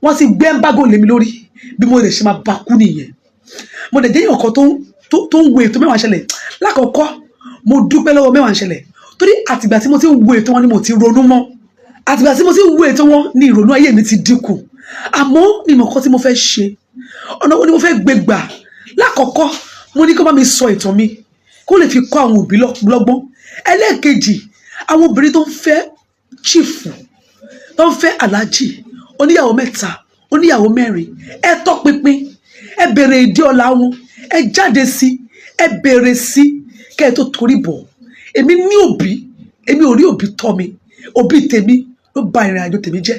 wọ́n ti gbé ẹ́ńbágò lé mi lórí bí mo lè ṣe máa bá kú nìyẹn mo dẹ̀ jẹ́yàn kan tó ń wo ètò mẹ́wàá ṣẹlẹ̀ lákọ̀ọ́kọ́ mo dúpẹ́ lọ́wọ́ mẹ́wàá ṣẹlẹ̀ torí àtìgbà tí mo ti ń wo ètò wọn ni mo ti ronú mọ́ àtìgbà tí mo ti ń wo ètò wọn ni ìrònú ayé mi ti dínkù àmọ́ ní ìmọ̀kan tí mo fẹ́ ṣe ọ̀nà wo ni mo fẹ́ gbé gbà lákọ̀ọ́kọ́ mo ní kó bá mi sọ ìtàn mi kó lè fi kọ́ àwọn òbí lọ́gbọ́n ẹlẹ́ẹ̀kejì àwọn obìnrin tó ń fẹ́ chiefu tó ń fẹ́ aláàjì oníyàwó 3 oníyàwó 4 ẹ tọpinpin ẹ bèrè ìdí ọ̀la wọn ẹ jáde sí ẹ bèrè sí kẹ́ ẹ tó torí bọ̀ èmi ní òbí èmi ò rí òbí tọ́ mi òbí tèmi ló bà ìrìn àjò tèmi jẹ́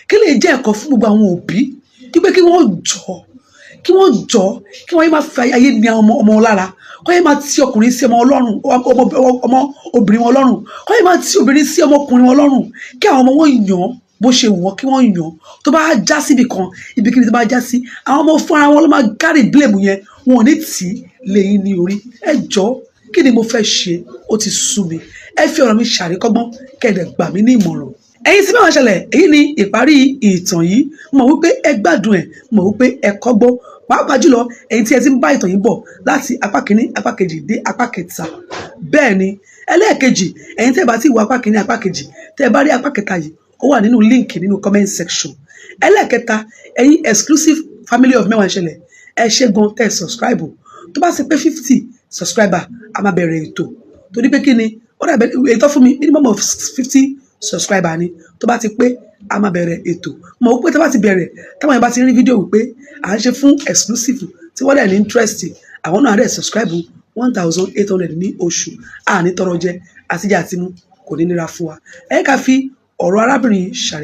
kí lè jẹ́ ẹ̀kọ́ fún gbogbo àwọn òbí wípé kí wọ́n jọ kí wọ́n yé máa fi ayé ní ọmọ lára kọ́ yé máa ti ọkùnrin sí ọmọ ọlọ́run ọmọ obìnrin wọn lọ́rùn kọ́ yé máa ti obìnrin sí ọmọkùnrin wọn lọ́rùn kí àwọn ọmọ wọn yàn bó ṣe wọ́n kí wọ́n yàn tó bá já síbi kan ibikíbi tó bá já sí àwọn ọmọ fúnra wọn ló máa kárí blame yẹn wọn ò ní tì í lẹ́yìn ní orí ẹ jọ kí ni mo fẹ́ ṣe ó ti sú mi ẹ fi ọ̀rọ̀ mi ṣàríkọ́gbọ́n kẹ̀dẹ̀ gbà mí ní ìmọ̀ràn ẹ̀yin tí mẹ́wàá ṣẹlẹ̀ èyí ni ìparí ìtàn yìí mọ̀ wípé ẹ gbádùn ẹ̀ mọ̀ wípé ẹ kọ́gbọ́n pàápàá jùlọ ẹ̀yin tí ẹ ti ń bá ìtàn yìí bọ̀ láti apá kìíní apá kejì dé apá kẹta bẹ́ẹ̀ ni ẹlẹ́ẹ̀kejì ẹ̀yin tí ẹ bá ti wo apá kìíní apá kejì tẹ́ ẹ bá rí apá kẹta yìí ó wà nínú líǹkì nínú comment section ẹlẹ́ẹ̀kẹta ẹ̀yin exclusive family of mẹ́wàá ṣẹlẹ̀ ẹ ṣe gan tẹ́ subscribe tó bá ṣe pé 50 subscriber a máa bẹ̀rẹ̀ ètò torí pé kí ni ó dàbẹ̀ ètò fún mi minimum of 50 subscriber ni tó bá ti pé a máa bẹ̀rẹ̀ ètò mọ̀ wípé tó bá ti bẹ̀rẹ̀ táwọn yẹn bá ti rí fídíò wípé à ń ṣe fún exclusive tí wọ́n dẹ̀ ní interest àwọn náà dẹ̀ subscribe 1,800 ní oṣù àní tọrọ jẹ àtijọ́ àti mú kò ní nira fún wa ẹ ká fi ọ̀rọ̀ arábìnrin ṣàrí.